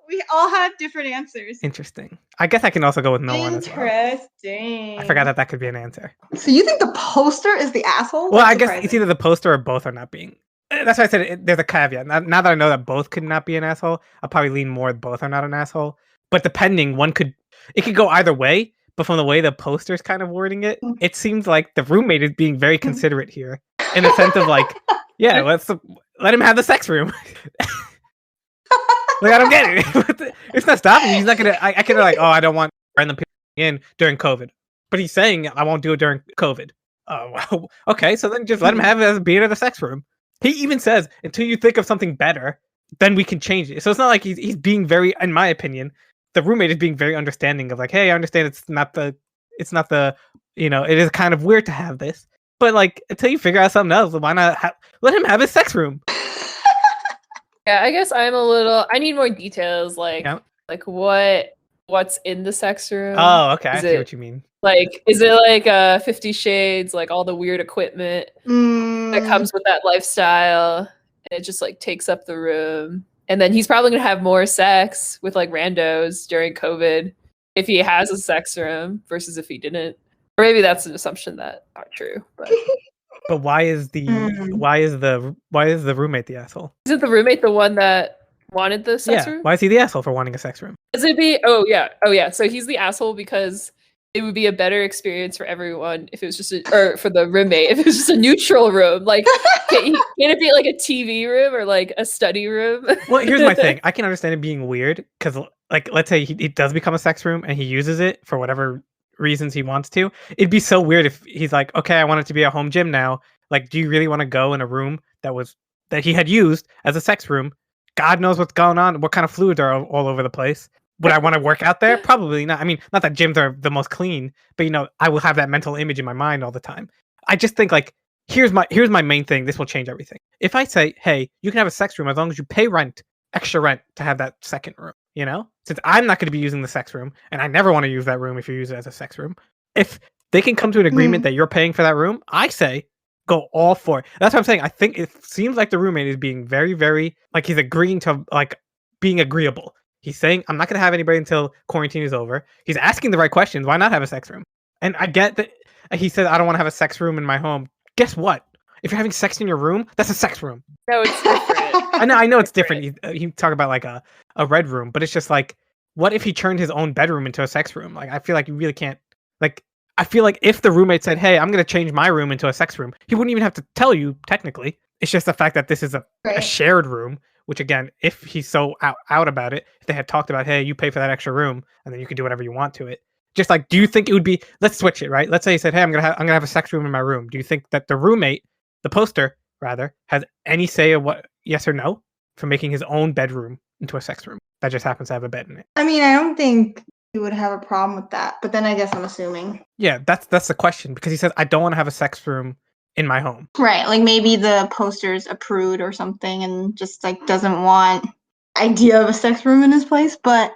S1: We all have different answers.
S3: Interesting. I guess I can also go with no one as well.
S1: Interesting.
S3: I forgot that could be an answer.
S1: So you think the poster is the asshole?
S3: Well, I guess it's either the poster or both are not being. That's why I said there's a caveat. Now that I know that both could not be an asshole, I'll probably lean more both are not an asshole. But depending, it could go either way. But from the way the poster's kind of wording it, it seems like the roommate is being very considerate here, in the sense of like, yeah, let him have the sex room. Like, I don't get it. It's not stopping me. He's not gonna. I can like, oh, I don't want random people in during COVID, but he's saying I won't do it during COVID. Oh, well, okay. So then just let him have it as being in the sex room. He even says until you think of something better, then we can change it. So it's not like he's being very, in my opinion, the roommate is being very understanding of like, hey, I understand it's not the, it is kind of weird to have this, but like until you figure out something else, why not let him have his sex room?
S2: Yeah, I guess I need more details, like what's in the sex room.
S3: Oh, okay, I see what you mean.
S2: Like, is it like 50 Shades, like all the weird equipment that comes with that lifestyle, and it just like takes up the room? And then he's probably gonna have more sex with like randos during COVID if he has a sex room versus if he didn't. Or maybe that's an assumption that's not true, but.
S3: But why is the roommate the asshole?
S2: Isn't the roommate the one that wanted the sex room?
S3: Why is he the asshole for wanting a sex room?
S2: Oh yeah. So he's the asshole because it would be a better experience for everyone if it was or for the roommate if it was just a neutral room. Like, can it be like a TV room or like a study room?
S3: Well, here's my thing. I can understand it being weird because, like, let's say he does become a sex room and he uses it for whatever reasons he wants to. It'd be so weird if he's like, okay, I want it to be a home gym now. Like, do you really want to go in a room that he had used as a sex room? God knows what's going on. What kind of fluids are all over the place? Would I want to work out there? Probably not. I mean, not that gyms are the most clean, but I will have that mental image in my mind all the time. I just think like, here's my main thing. This will change everything. If I say, hey, you can have a sex room as long as you pay extra rent to have that second room, since I'm not going to be using the sex room and I never want to use that room if you use it as a sex room. If they can come to an agreement that you're paying for that room, I say go all for it. That's what I'm saying. I think it seems like the roommate is being very, very, like he's agreeing to like being agreeable. He's saying, I'm not going to have anybody until quarantine is over. He's asking the right questions. Why not have a sex room? And I get that he said, I don't want to have a sex room in my home. Guess what? If you're having sex in your room, that's a sex room.
S2: No, it's different.
S3: I know it's different. You talk about like a red room, but it's just like, what if he turned his own bedroom into a sex room? Like, I feel like you really can't, like, I feel like if the roommate said, hey, I'm going to change my room into a sex room, he wouldn't even have to tell you, technically. It's just the fact that this is a shared room, which again, if he's so out about it, if they had talked about, hey, you pay for that extra room and then you can do whatever you want to it. Just like, do you think it would be, let's switch it, right? Let's say he said, hey, I'm going to have a sex room in my room. Do you think that the roommate, the poster rather, has any say of what, yes or no, for making his own bedroom into a sex room that just happens to have a bed in it?
S1: I mean, I don't think he would have a problem with that, but then I guess I'm assuming.
S3: Yeah, that's the question, because he says, I don't want to have a sex room in my home.
S1: Right, like maybe the poster's a prude or something and just like doesn't want idea of a sex room in his place, but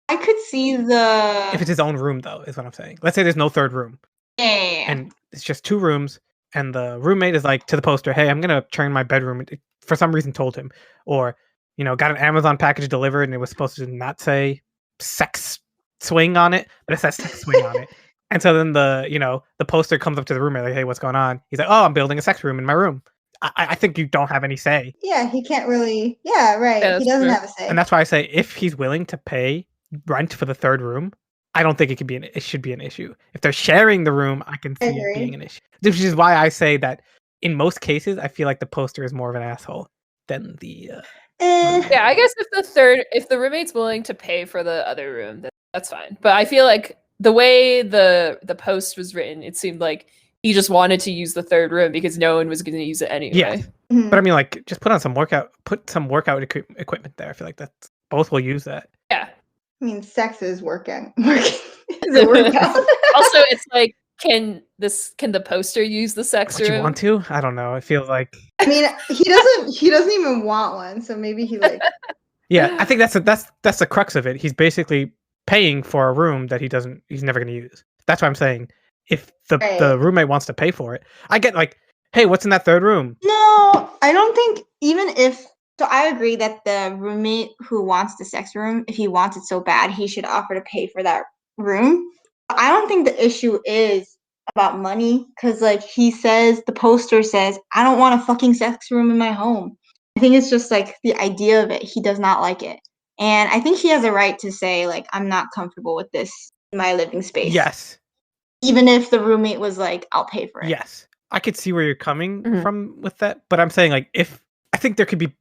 S1: I could see
S3: if it's his own room though, is what I'm saying. Let's say there's no third room.
S1: Yeah.
S3: And it's just 2 rooms, and the roommate is like to the poster, "Hey, I'm gonna turn my bedroom." For some reason, told him, or got an Amazon package delivered, and it was supposed to not say sex swing on it, but it says sex swing on it. And so then the poster comes up to the roommate like, "Hey, what's going on?" He's like, "Oh, I'm building a sex room in my room." I think you don't have any say.
S1: Yeah, he can't really. Yeah, right.
S2: Yeah,
S1: he doesn't
S2: true.
S1: have a say.
S3: And that's why I say if he's willing to pay rent for the 3rd room, I don't think it should be an issue. If they're sharing the room, I can see it being an issue. Which is why I say that in most cases, I feel like the poster is more of an asshole than the.
S2: Yeah, I guess if the roommate's willing to pay for the other room, that's fine. But I feel like the way the post was written, it seemed like he just wanted to use the 3rd room because no one was going to use it anyway.
S3: Yeah, but I mean, like, just put some workout equipment there. I feel like both will use that.
S2: Yeah.
S1: I mean, sex is working. Is a workout.
S2: Also, it's like, can the poster use the sex room?
S3: You want to? I don't know. It feels like.
S1: I mean, he doesn't even want one, so maybe he like.
S3: Yeah, I think that's the crux of it. He's basically paying for a room that he's never going to use. That's what I'm saying. If the roommate wants to pay for it, I get like, hey, what's in that 3rd room?
S1: No, I don't think even if. So I agree that the roommate who wants the sex room, if he wants it so bad, he should offer to pay for that room. I don't think the issue is about money, because like the poster says, I don't want a fucking sex room in my home. I think it's just like the idea of it. He does not like it. And I think he has a right to say, like, I'm not comfortable with this in my living space.
S3: Yes.
S1: Even if the roommate was like, I'll pay for it.
S3: Yes. I could see where you're coming from with that. But I'm saying, like, I think there could be,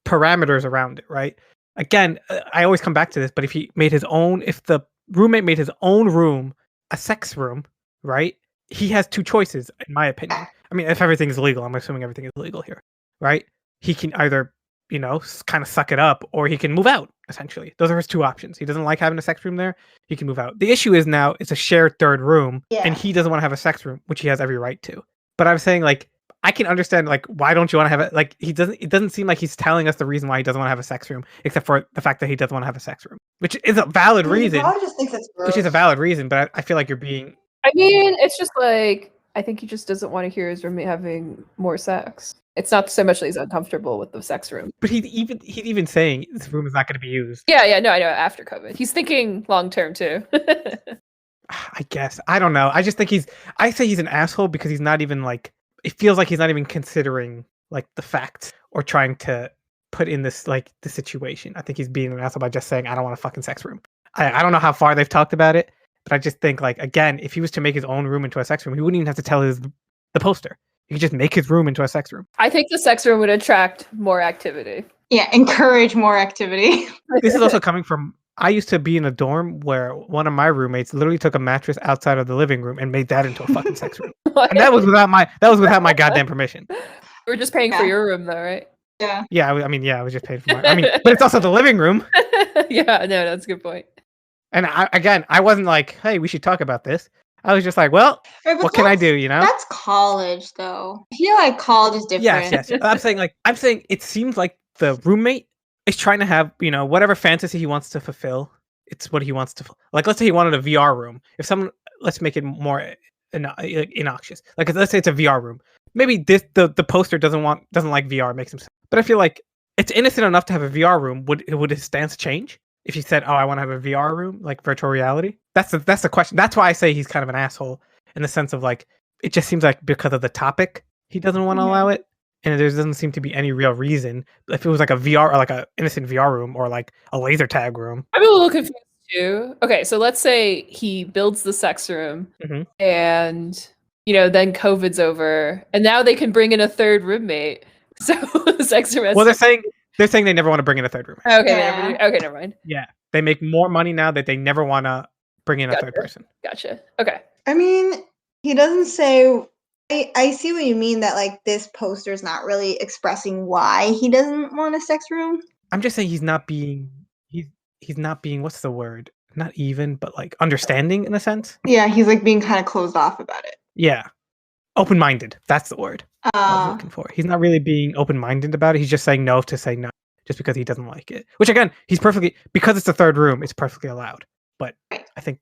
S3: parameters around it, right? Again, I always come back to this, but if the roommate made his own room a sex room, right? He has 2 choices, in my opinion. I mean, if everything is legal, I'm assuming everything is legal here, right? He can either, kind of suck it up, or he can move out, essentially. Those are his 2 options. He doesn't like having a sex room there. He can move out. The issue is now it's a shared 3rd room, and he doesn't want to have a sex room, which he has every right to. But I'm saying, like, I can understand, like, why don't you want to have it? Like, it doesn't seem like he's telling us the reason why he doesn't want to have a sex room, except for the fact that he doesn't want to have a sex room, which is a valid reason.
S1: He just thinks it's gross.
S3: Which is a valid reason, but I feel like you're being.
S2: I mean, it's just like, I think he just doesn't want to hear his roommate having more sex. It's not so much that he's uncomfortable with the sex room.
S3: But he's even saying this room is not going to be used.
S2: Yeah, no, I know. After COVID, he's thinking long term too.
S3: I guess I don't know. I just think I say he's an asshole because he's not even like. It feels like he's not even considering like the facts or trying to put in this like the situation. I think he's being an asshole by just saying I don't want a fucking sex room. I don't know how far they've talked about it, but I just think like again, if he was to make his own room into a sex room, he wouldn't even have to tell the poster. He could just make his room into a sex room.
S2: I think the sex room would attract more activity.
S1: Yeah, encourage more activity.
S3: This is also coming from. I used to be in a dorm where one of my roommates literally took a mattress outside of the living room and made that into a fucking sex room. And that was without my goddamn permission.
S2: We're just paying for your room though, right?
S1: Yeah.
S3: Yeah, I was just paid for mine. But it's also the living room.
S2: Yeah, no, that's a good point.
S3: And I wasn't like, hey, we should talk about this. I was just like, well, what can I do,
S1: That's college though. I feel like college is different.
S3: Yes. I'm saying it seems like the roommate is trying to have, whatever fantasy he wants to fulfill. It's what he wants to, like, let's say he wanted a VR room. Let's make it more innocuous. Like, let's say it's a VR room. Maybe the poster doesn't like VR, makes him sad. But I feel like it's innocent enough to have a VR room. Would his stance change if he said, oh, I want to have a VR room, like virtual reality? That's the question. That's why I say he's kind of an asshole in the sense of like, it just seems like because of the topic, he doesn't want to allow it. And there doesn't seem to be any real reason. If it was like a VR or like a innocent VR room or like a laser tag room.
S2: I'm a little confused too. Okay, so let's say he builds the sex room and then COVID's over and now they can bring in a 3rd roommate. So the sex room.
S3: Well, they're saying they never want to bring in a 3rd roommate.
S2: Okay, never mind.
S3: Yeah, they make more money now that they never want to bring in a 3rd person.
S2: Gotcha. Okay.
S1: I mean, he doesn't say. I see what you mean that like this poster is not really expressing why he doesn't want a sex room.
S3: I'm just saying he's not being what's the word? Not even, but like understanding in a sense.
S1: Yeah, he's like being kind of closed off about it.
S3: Yeah. Open-minded. That's the word I was looking for. He's not really being open-minded about it. He's just saying no to say no just because he doesn't like it. Which again, because it's the 3rd room, it's perfectly allowed. But I think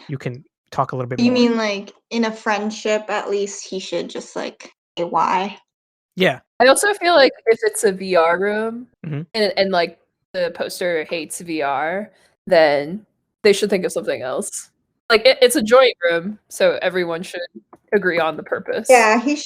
S3: you can talk a little bit
S1: You
S3: more.
S1: mean like in a friendship, at least he should just like say why?
S3: Yeah.
S2: I also feel like if it's a VR room
S3: Mm-hmm.
S2: and like the poster hates VR, then they should think of something else. Like it's a joint room, so everyone should agree on the purpose.
S1: Yeah, he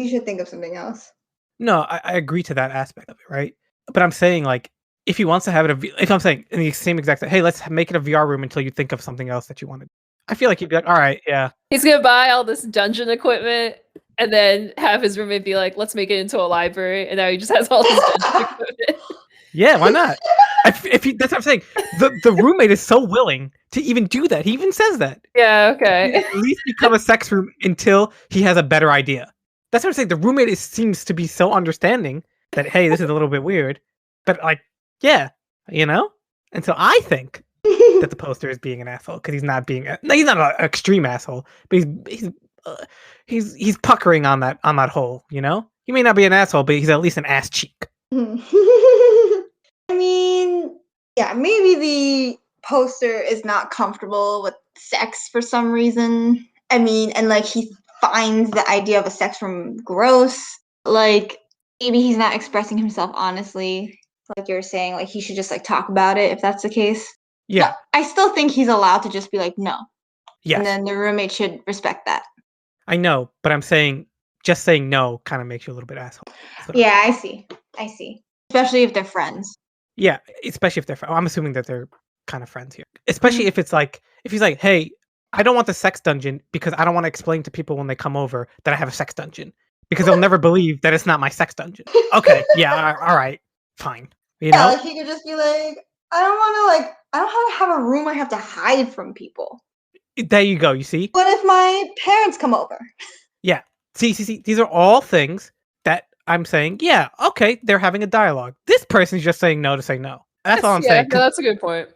S1: should think of something else.
S3: No, I agree to that aspect of it, right? But I'm saying like if he wants to have it, if I'm saying in the same exact, hey, let's make it a VR room until you think of something else that you wanted. I feel like he'd be like, all right, yeah.
S2: He's gonna buy all this dungeon equipment and then have his roommate be like, let's make it into a library, and now he just has all this dungeon equipment.
S3: Yeah, why not? If he, that's what I'm saying. The roommate is so willing to even do that. He even says that.
S2: Yeah, okay.
S3: At least become a sex room until he has a better idea. That's what I'm saying. The roommate seems to be so understanding that, hey, this is a little bit weird. But like, yeah, you know? And so I think that the poster is being an asshole because he's not being he's not an extreme asshole, but he's puckering on that hole, you know? He may not be an asshole, but he's at least an ass cheek.
S1: I mean, yeah, maybe the poster is not comfortable with sex for some reason. I mean, and like he finds the idea of a sex room gross. Like maybe he's not expressing himself honestly. Like you're saying, like he should just like talk about it if that's the case.
S3: Yeah.
S1: But I still think he's allowed to just be like, no.
S3: Yes.
S1: And then the roommate should respect that.
S3: I know, but I'm saying just saying no kind of makes you a little bit asshole.
S1: Yeah, I see. Especially if they're friends.
S3: Yeah, especially if they're I'm assuming that they're kind of friends here. Especially if it's like if he's like, "Hey, I don't want the sex dungeon because I don't want to explain to people when they come over that I have a sex dungeon because they'll never believe that it's not my sex dungeon." Okay, yeah, all right. Fine. You know?
S1: Like he could just be like, I don't have a room I have to hide from people.
S3: There you go, you see?
S1: What if my parents come over?
S3: Yeah. See, these are all things that I'm saying, yeah, okay, they're having a dialogue. This person's just saying no to say no. That's all I'm saying.
S2: No, that's a good point.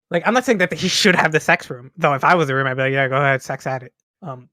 S3: Like, I'm not saying that he should have the sex room. Though if I was the room, I'd be like, yeah, go ahead, sex at it.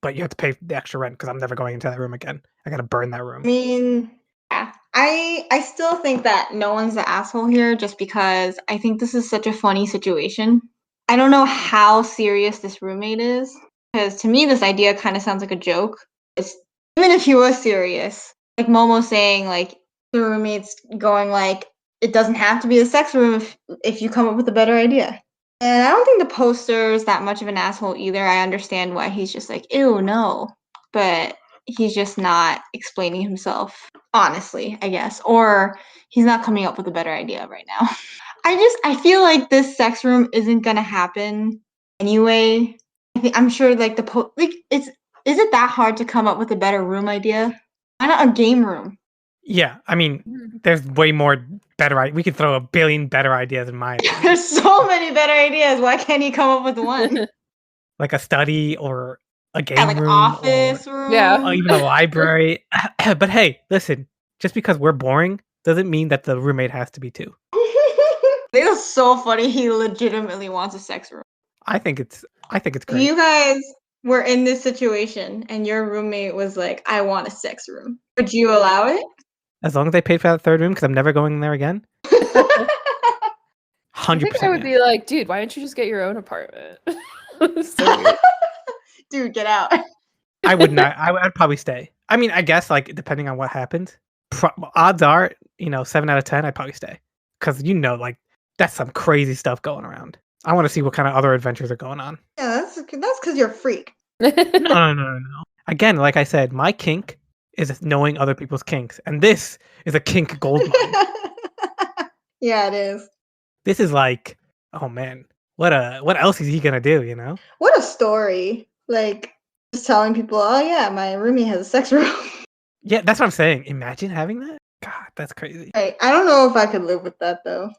S3: But you have to pay the extra rent because I'm never going into that room again. I gotta burn that room.
S1: I mean, yeah. I still think that no one's the asshole here just because I think this is such a funny situation. I don't know how serious this roommate is. Because to me, this idea kind of sounds like a joke. Even if he was serious, like Momo saying, like the roommate's going like, it doesn't have to be a sex room if you come up with a better idea. And I don't think the poster is that much of an asshole either. I understand why he's just like, ew, no. But he's just not explaining himself honestly, I guess. Or he's not coming up with a better idea right now. I feel like this sex room isn't gonna happen anyway. I'm sure like is it that hard to come up with a better room idea? Why not a game room?
S3: Yeah, I mean, there's way more better. We could throw a billion better ideas in my opinion.
S1: There's so many better ideas. Why can't he come up with one?
S3: Like a study or a game
S1: like
S3: room,
S1: office room.
S2: Yeah,
S3: or even a library. But hey, listen, just because we're boring doesn't mean that the roommate has to be too.
S1: It was so funny. He legitimately wants a sex room.
S3: I think it's great.
S1: If you guys were in this situation and your roommate was like, I want a sex room, would you allow it?
S3: As long as they paid for that third room, because I'm never going there again. 100%.
S2: I think I would be like, dude, why don't you just get your own apartment? So weird.
S1: Dude, get out.
S3: I would not. I'd probably stay. I mean, I guess like depending on what happens, odds are, 7 out of 10, I'd probably stay because like that's some crazy stuff going around. I want to see what kind of other adventures are going on.
S1: Yeah, that's because you're a freak.
S3: No. Again, like I said, my kink is knowing other people's kinks, and this is a kink goldmine.
S1: Yeah, it is.
S3: This is like, oh man, what else is he gonna do?
S1: What a story! Like just telling people, oh yeah, my roommate has a sex room.
S3: Yeah, that's what I'm saying. Imagine having that. God, that's crazy.
S1: Right. I don't know if I could live with that though.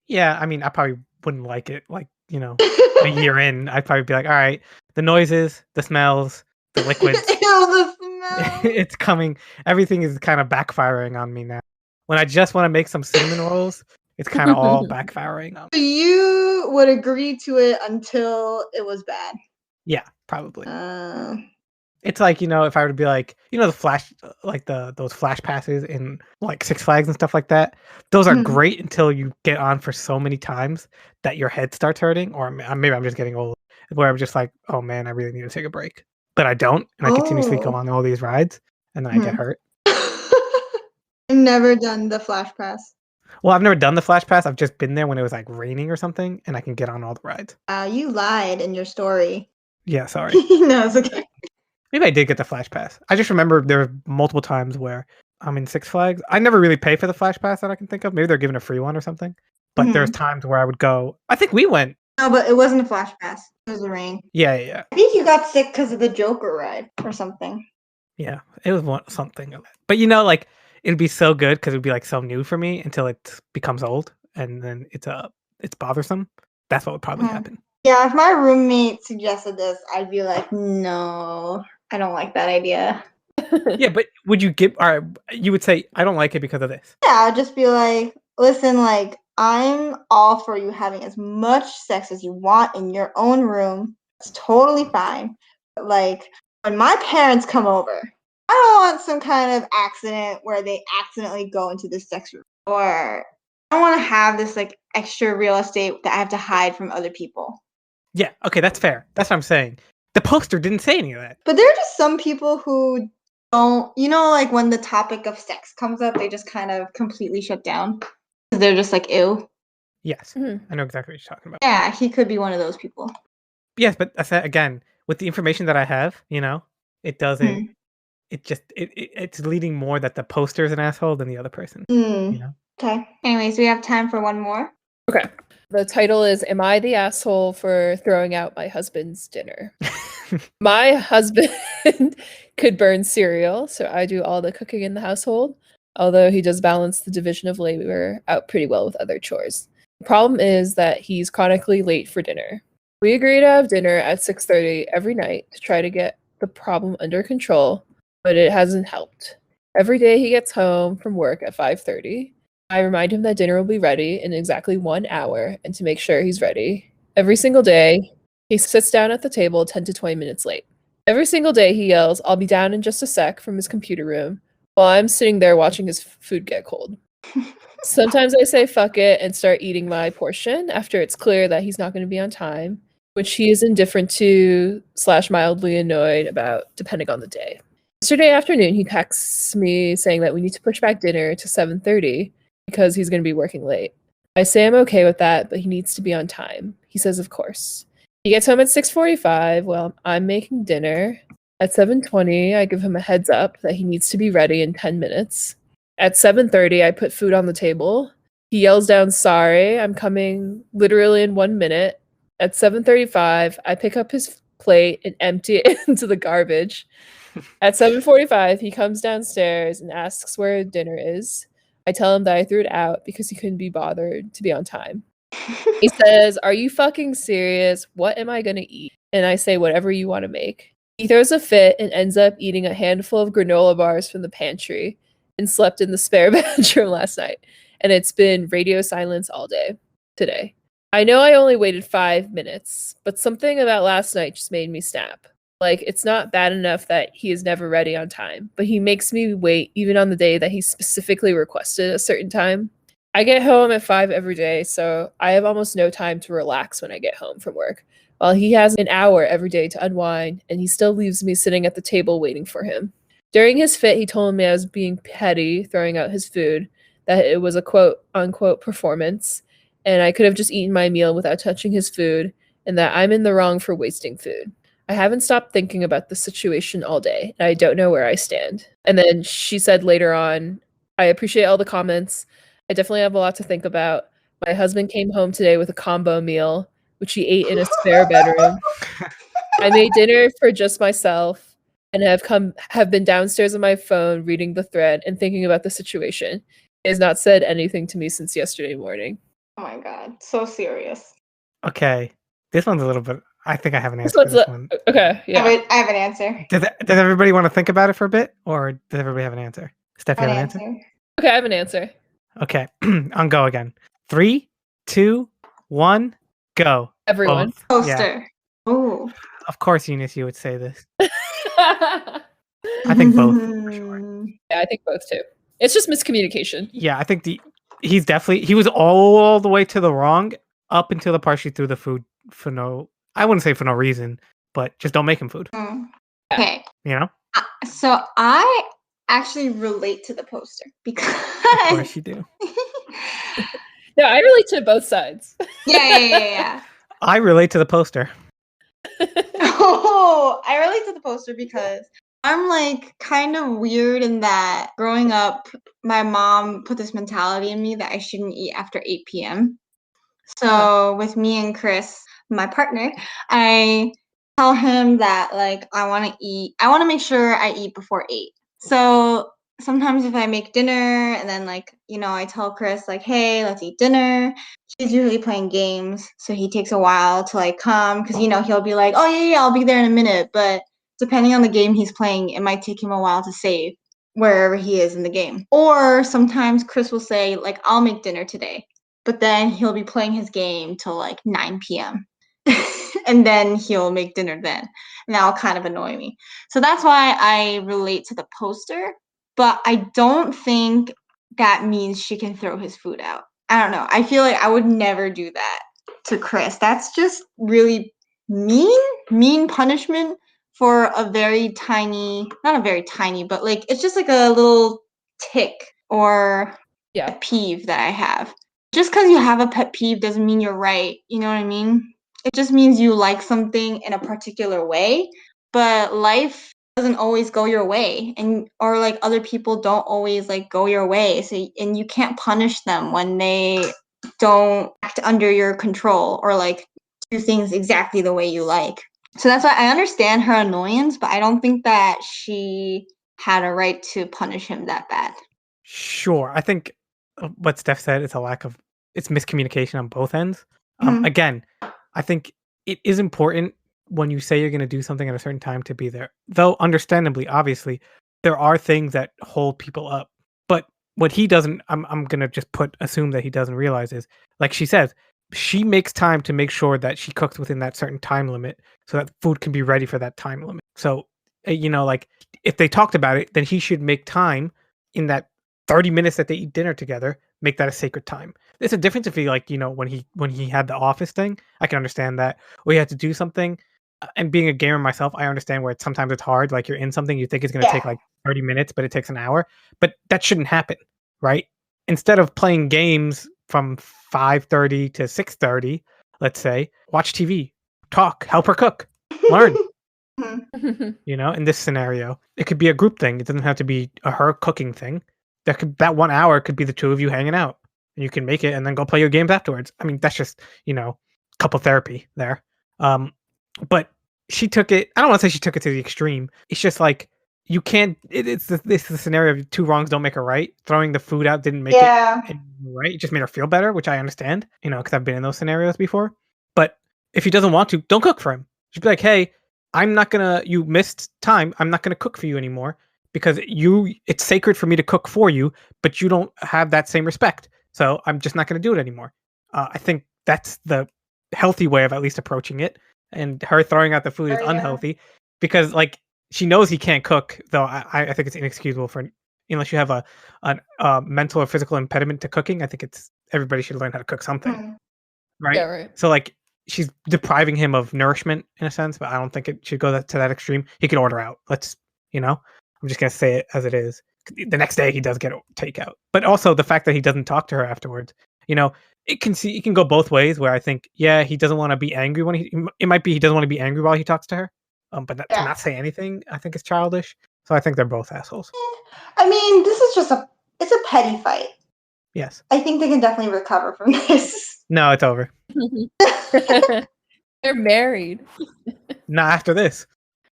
S3: Yeah, I mean, I probably wouldn't like it. Like, a year in, I'd probably be like, all right, the noises, the smells, the liquids.
S1: Ew, the smell.
S3: It's coming. Everything is kind of backfiring on me now. When I just want to make some cinnamon rolls, it's kind of all backfiring on me.
S1: So you would agree to it until it was bad.
S3: Yeah, probably.
S1: Uh,
S3: It's like, if I were to be like, the flash, like those flash passes in like Six Flags and stuff like that. Those are great until you get on for so many times that your head starts hurting, or maybe I'm just getting old. where I'm just like, oh man, I really need to take a break. But I don't, and I continuously go on all these rides, and then I get hurt.
S1: I've never done the Flash Pass.
S3: Well, I've never done the Flash Pass. I've just been there when it was like raining or something, and I can get on all the rides.
S1: You lied in your story.
S3: Yeah, sorry.
S1: No, it's okay.
S3: Maybe I did get the Flash Pass. I just remember there were multiple times where I'm in Six Flags. I never really pay for the Flash Pass that I can think of. Maybe they're giving a free one or something. But there's times where I would go. I think we went.
S1: No, but it wasn't a Flash Pass. It was the rain.
S3: Yeah.
S1: I think you got sick because of the Joker ride or something.
S3: Yeah, it was something. But you know, like it'd be so good because it'd be like so new for me until it becomes old, and then it's bothersome. That's what would probably happen.
S1: Yeah, if my roommate suggested this, I'd be like, no, I don't like that idea.
S3: Yeah, but would you give? All right, you would say I don't like it because of this.
S1: Yeah, I'd just be like, listen, like I'm all for you having as much sex as you want in your own room. It's totally fine. But like when my parents come over, I don't want some kind of accident where they accidentally go into the sex room, or I don't want to have this like extra real estate that I have to hide from other people.
S3: Yeah, okay, that's fair. That's what I'm saying. The poster didn't say any of that.
S1: But there are just some people who don't, like when the topic of sex comes up, they just kind of completely shut down. They're just like, ew.
S3: Yes, I know exactly what you're talking about.
S1: Yeah, he could be one of those people.
S3: Yes, but I said again, with the information that I have, it doesn't. It just it's leading more that the poster is an asshole than the other person.
S1: Okay. Anyways, we have time for one more.
S2: Okay. The title is Am I the Asshole for Throwing Out My Husband's Dinner? My husband could burn cereal, so I do all the cooking in the household, although he does balance the division of labor out pretty well with other chores. The problem is that he's chronically late for dinner. We agree to have dinner at 6:30 every night to try to get the problem under control, but it hasn't helped. Every day he gets home from work at 5:30. I remind him that dinner will be ready in exactly 1 hour and to make sure he's ready. Every single day, he sits down at the table 10 to 20 minutes late. Every single day he yells, "I'll be down in just a sec," from his computer room, while I'm sitting there watching his food get cold. Sometimes I say fuck it and start eating my portion after it's clear that he's not going to be on time, which he is indifferent to / mildly annoyed about, depending on the day. Yesterday afternoon, he texts me saying that we need to push back dinner to 7:30 because he's going to be working late. I say I'm okay with that, but he needs to be on time. He says, of course. He gets home at 6:45 while I'm making dinner. At 7:20, I give him a heads up that he needs to be ready in 10 minutes. At 7:30, I put food on the table. He yells down, "Sorry, I'm coming literally in 1 minute." At 7:35, I pick up his plate and empty it into the garbage. At 7:45, he comes downstairs and asks where dinner is. I tell him that I threw it out because he couldn't be bothered to be on time. He says, "Are you fucking serious? What am I going to eat?" And I say, "Whatever you want to make." He throws a fit and ends up eating a handful of granola bars from the pantry and slept in the spare bedroom last night. And it's been radio silence all day today. I know I only waited 5 minutes, but something about last night just made me snap. Like, it's not bad enough that he is never ready on time, but he makes me wait even on the day that he specifically requested a certain time. I get home at 5 every day, so I have almost no time to relax when I get home from work, while he has an hour every day to unwind, and he still leaves me sitting at the table waiting for him. During his fit, he told me I was being petty, throwing out his food, that it was a quote-unquote performance, and I could have just eaten my meal without touching his food, and that I'm in the wrong for wasting food. I haven't stopped thinking about the situation all day, and I don't know where I stand. And then she said later on, I appreciate all the comments. I definitely have a lot to think about. My husband came home today with a combo meal, which he ate in a spare bedroom. I made dinner for just myself and have been downstairs on my phone reading the thread and thinking about the situation. He has not said anything to me since yesterday morning.
S1: Oh my god, so serious.
S3: Okay, this one's a little bit. I think I have an answer for this one.
S2: Okay, yeah.
S1: I have an answer.
S3: Does everybody want to think about it for a bit, or does everybody have an answer? Steph, you have an answer?
S2: Okay, I have an answer.
S3: Okay, on go again. 3, 2, 1, go.
S2: Everyone.
S3: Both.
S1: Poster.
S3: Yeah.
S1: Oh.
S3: Of course, Eunice, you would say this. I think both for sure.
S2: Yeah, I think both too. It's just miscommunication.
S3: Yeah, I think he was all the way to the wrong up until the part she threw the food for no I wouldn't say for no reason, but just don't make him food.
S1: Okay.
S3: You know?
S1: So I actually relate to the poster because
S3: Of course you do.
S2: No, I relate to both sides.
S1: Yeah.
S3: I relate to the poster.
S1: Oh, I relate to the poster because I'm like kind of weird in that growing up, my mom put this mentality in me that I shouldn't eat after 8 p.m. So with me and Chris, my partner, I tell him that like I want to make sure I eat before 8. So sometimes if I make dinner and then like, I tell Chris like, hey, let's eat dinner. He's usually playing games, so he takes a while to like come because he'll be like, oh yeah, I'll be there in a minute. But depending on the game he's playing, it might take him a while to save wherever he is in the game. Or sometimes Chris will say like, I'll make dinner today, but then he'll be playing his game till like 9 p.m. and then he'll make dinner then. And that'll kind of annoy me. So that's why I relate to the poster, but I don't think that means she can throw his food out. I don't know. I feel like I would never do that to Chris. That's just really mean punishment for a very tiny, not a very tiny, but like it's just like a little tick or a peeve that I have. Just because you have a pet peeve doesn't mean you're right. You know what I mean? It just means you like something in a particular way, but life doesn't always go your way, or like other people don't always like go your way. So and you can't punish them when they don't act under your control or like do things exactly the way you like. So that's why I understand her annoyance, but I don't think that she had a right to punish him that bad.
S3: Sure. I think what Steph said, it's miscommunication on both ends. Again, I think it is important when you say you're going to do something at a certain time to be there. Though, understandably, obviously, there are things that hold people up. But what he doesn't, I'm going to just assume that he doesn't realize is, like she says, she makes time to make sure that she cooks within that certain time limit so that food can be ready for that time limit. So, like if they talked about it, then he should make time in that 30 minutes that they eat dinner together, make that a sacred time. It's a difference if he when he had the office thing, I can understand that. Or he had to do something. And being a gamer myself, I understand where sometimes it's hard. Like you're in something you think it's going to take like 30 minutes, but it takes an hour. But that shouldn't happen, right? Instead of playing games from 5:30 to 6:30, let's say, watch TV, talk, help her cook, learn. In this scenario, it could be a group thing. It doesn't have to be a her cooking thing. That 1 hour could be the two of you hanging out. And you can make it and then go play your games afterwards. I mean, that's just, couple therapy there. But she took it, I don't want to say she took it to the extreme. It's just like, you can't, it's the scenario of two wrongs don't make a right. Throwing the food out didn't make it right. It just made her feel better, which I understand, because I've been in those scenarios before. But if he doesn't want to, don't cook for him. Just be like, hey, you missed time. I'm not going to cook for you anymore because it's sacred for me to cook for you, but you don't have that same respect. So I'm just not going to do it anymore. I think that's the healthy way of at least approaching it. And her throwing out the food is unhealthy because like she knows he can't cook, though I think it's inexcusable unless you have a mental or physical impediment to cooking. I think everybody should learn how to cook something. Right?
S2: Yeah, right.
S3: So like she's depriving him of nourishment in a sense, but I don't think it should go to that extreme. He could order out. I'm just gonna say it as it is. The next day he does get takeout, but also the fact that he doesn't talk to her afterwards. It can go both ways. Where I think, yeah, he doesn't want to be angry it might be he doesn't want to be angry while he talks to her. But to not say anything, I think is childish. So I think they're both assholes.
S1: I mean, this is just it's a petty fight.
S3: Yes.
S1: I think they can definitely recover from this.
S3: No, it's over.
S2: They're married.
S3: Not after this.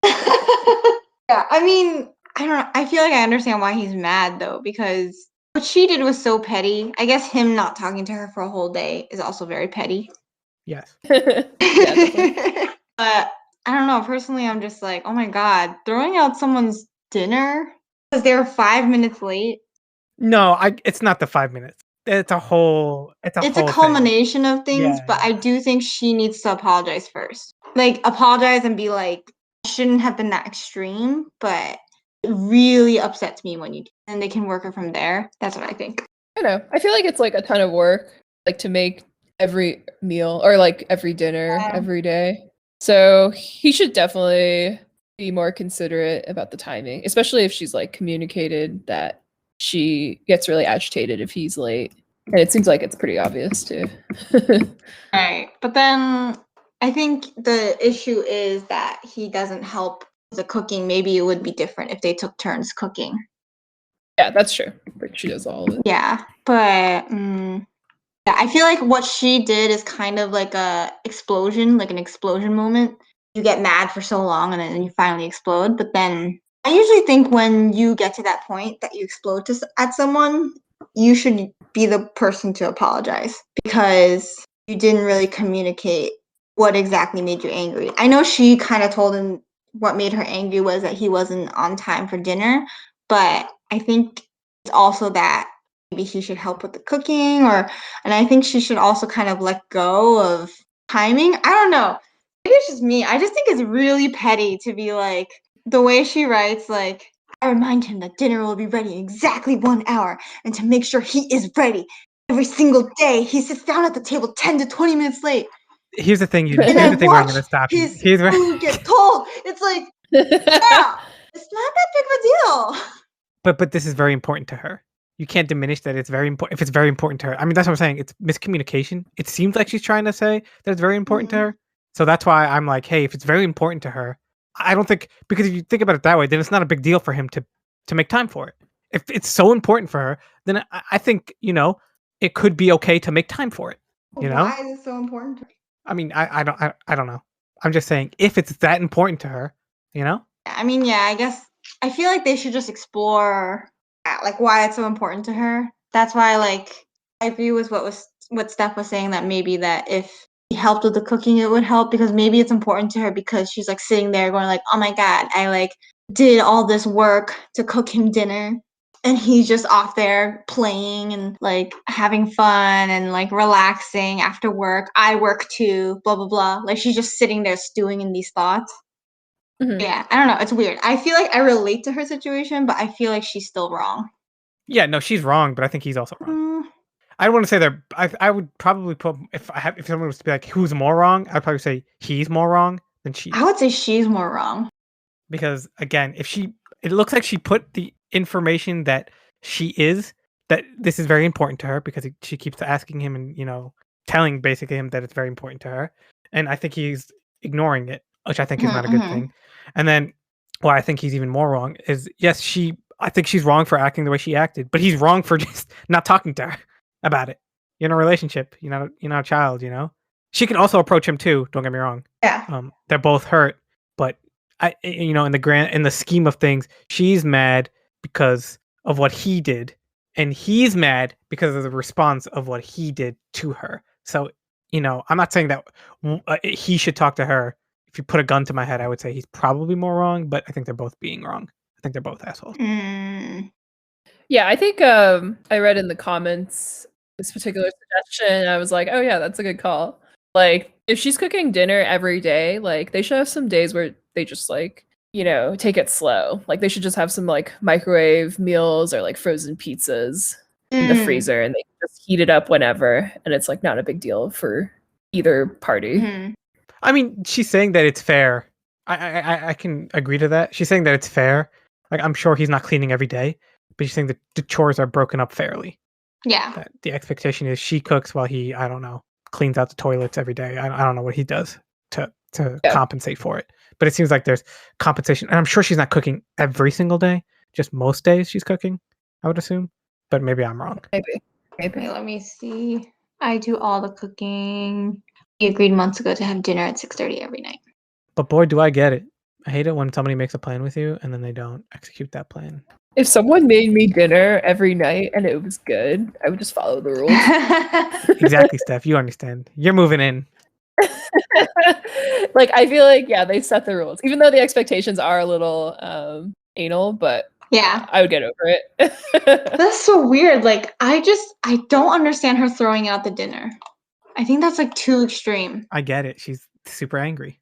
S1: Yeah, I mean, I don't know. I feel like I understand why he's mad though, because what she did was so petty. I guess him not talking to her for a whole day is also very petty.
S3: Yes.
S2: Yeah,
S1: but I don't know. Personally, I'm just like, oh my God, throwing out someone's dinner because they were 5 minutes late.
S3: No, it's not the 5 minutes. It's a
S1: culmination of things, but I do think she needs to apologize first. Like, apologize and be like, I shouldn't have been that extreme, but it really upsets me when you do. And they can work it from there. That's what I think.
S2: I know. I feel like it's like a ton of work, like to make every meal or like every dinner every day. So he should definitely be more considerate about the timing, especially if she's like communicated that she gets really agitated if he's late. And it seems like it's pretty obvious too.
S1: Right. But then I think the issue is that he doesn't help the cooking. Maybe it would be different if they took turns cooking.
S2: Yeah, that's true. But she does all of it.
S1: Yeah. But yeah, I feel like what she did is kind of like an explosion moment. You get mad for so long and then you finally explode. But then I usually think when you get to that point that you explode at someone, you should be the person to apologize because you didn't really communicate what exactly made you angry. I know she kind of told him what made her angry was that he wasn't on time for dinner, but I think it's also that maybe he should help with the cooking and I think she should also kind of let go of timing. I don't know. Maybe it's just me. I just think it's really petty to be like the way she writes, like, I remind him that dinner will be ready in exactly 1 hour and to make sure he is ready. Every single day, he sits down at the table 10 to 20 minutes late.
S3: Here's the thing.
S1: And
S3: Here's
S1: I
S3: the thing where I'm
S1: watch
S3: going to stop you.
S1: his food get cold. It's like, yeah, it's not that big of a deal.
S3: But this is very important to her. You can't diminish that it's very important. If it's very important to her, I mean, that's what I'm saying. It's miscommunication. It seems like she's trying to say that it's very important to her. So that's why I'm like, hey, if it's very important to her, I don't think, because if you think about it that way, then it's not a big deal for him to make time for it. If it's so important for her, then I think, it could be okay to make time for it.
S1: Why is it so important to her?
S3: I mean, I don't know. I'm just saying, if it's that important to her,
S1: I mean, yeah, I guess I feel like they should just explore like why it's so important to her. That's why, like, I agree with what Steph was saying, that maybe that if he helped with the cooking, it would help, because maybe it's important to her because she's like sitting there going like, oh my god, I like did all this work to cook him dinner and he's just off there playing and like having fun and like relaxing after work. I work too, blah blah blah. Like she's just sitting there stewing in these thoughts.
S2: Mm-hmm.
S1: Yeah, I don't know. It's weird. I feel like I relate to her situation, but I feel like she's still wrong.
S3: Yeah, no, she's wrong, but I think he's also wrong. I want to say that I would probably put, if someone was to be like, who's more wrong, I'd probably say he's more wrong than she is.
S1: I would say she's more wrong.
S3: Because again, it looks like she put the information that that this is very important to her, because she keeps asking him and, telling basically him that it's very important to her. And I think he's ignoring it, which I think is not a good thing. And then why I think he's even more wrong is, yes, I think she's wrong for acting the way she acted, but he's wrong for just not talking to her about it. You're in a relationship, you're not a child, She can also approach him too, don't get me wrong.
S1: Yeah.
S3: They're both hurt, but in the scheme of things, she's mad because of what he did, and he's mad because of the response of what he did to her. So, I'm not saying that he should talk to her. If you put a gun to my head, I would say he's probably more wrong, but I think they're both being wrong. I think they're both assholes.
S2: Yeah, I think I read in the comments this particular suggestion, and I was like, oh yeah, that's a good call. Like, if she's cooking dinner every day, like, they should have some days where they just, like, take it slow. Like, they should just have some, like, microwave meals or, like, frozen pizzas in the freezer, and they can just heat it up whenever, and it's, like, not a big deal for either party.
S3: I mean, she's saying that it's fair. I can agree to that. She's saying that it's fair. Like, I'm sure he's not cleaning every day, but she's saying that the chores are broken up fairly.
S1: Yeah.
S3: That the expectation is she cooks while he, I don't know, cleans out the toilets every day. I don't know what he does to compensate for it. But it seems like there's compensation. And I'm sure she's not cooking every single day. Just most days she's cooking, I would assume. But maybe I'm wrong.
S2: Maybe.
S1: Let me see. I do all the cooking. We agreed months ago to have dinner at 6:30 every night.
S3: But boy, do I get it. I hate it when somebody makes a plan with you and then they don't execute that plan.
S2: If someone made me dinner every night and it was good, I would just follow the rules.
S3: Exactly, Steph. You understand. You're moving in.
S2: Like, I feel like, yeah, they set the rules. Even though the expectations are a little anal, but
S1: yeah,
S2: I would get over it.
S1: That's so weird. Like, I don't understand her throwing out the dinner. I think that's like too extreme.
S3: I get it. She's super angry.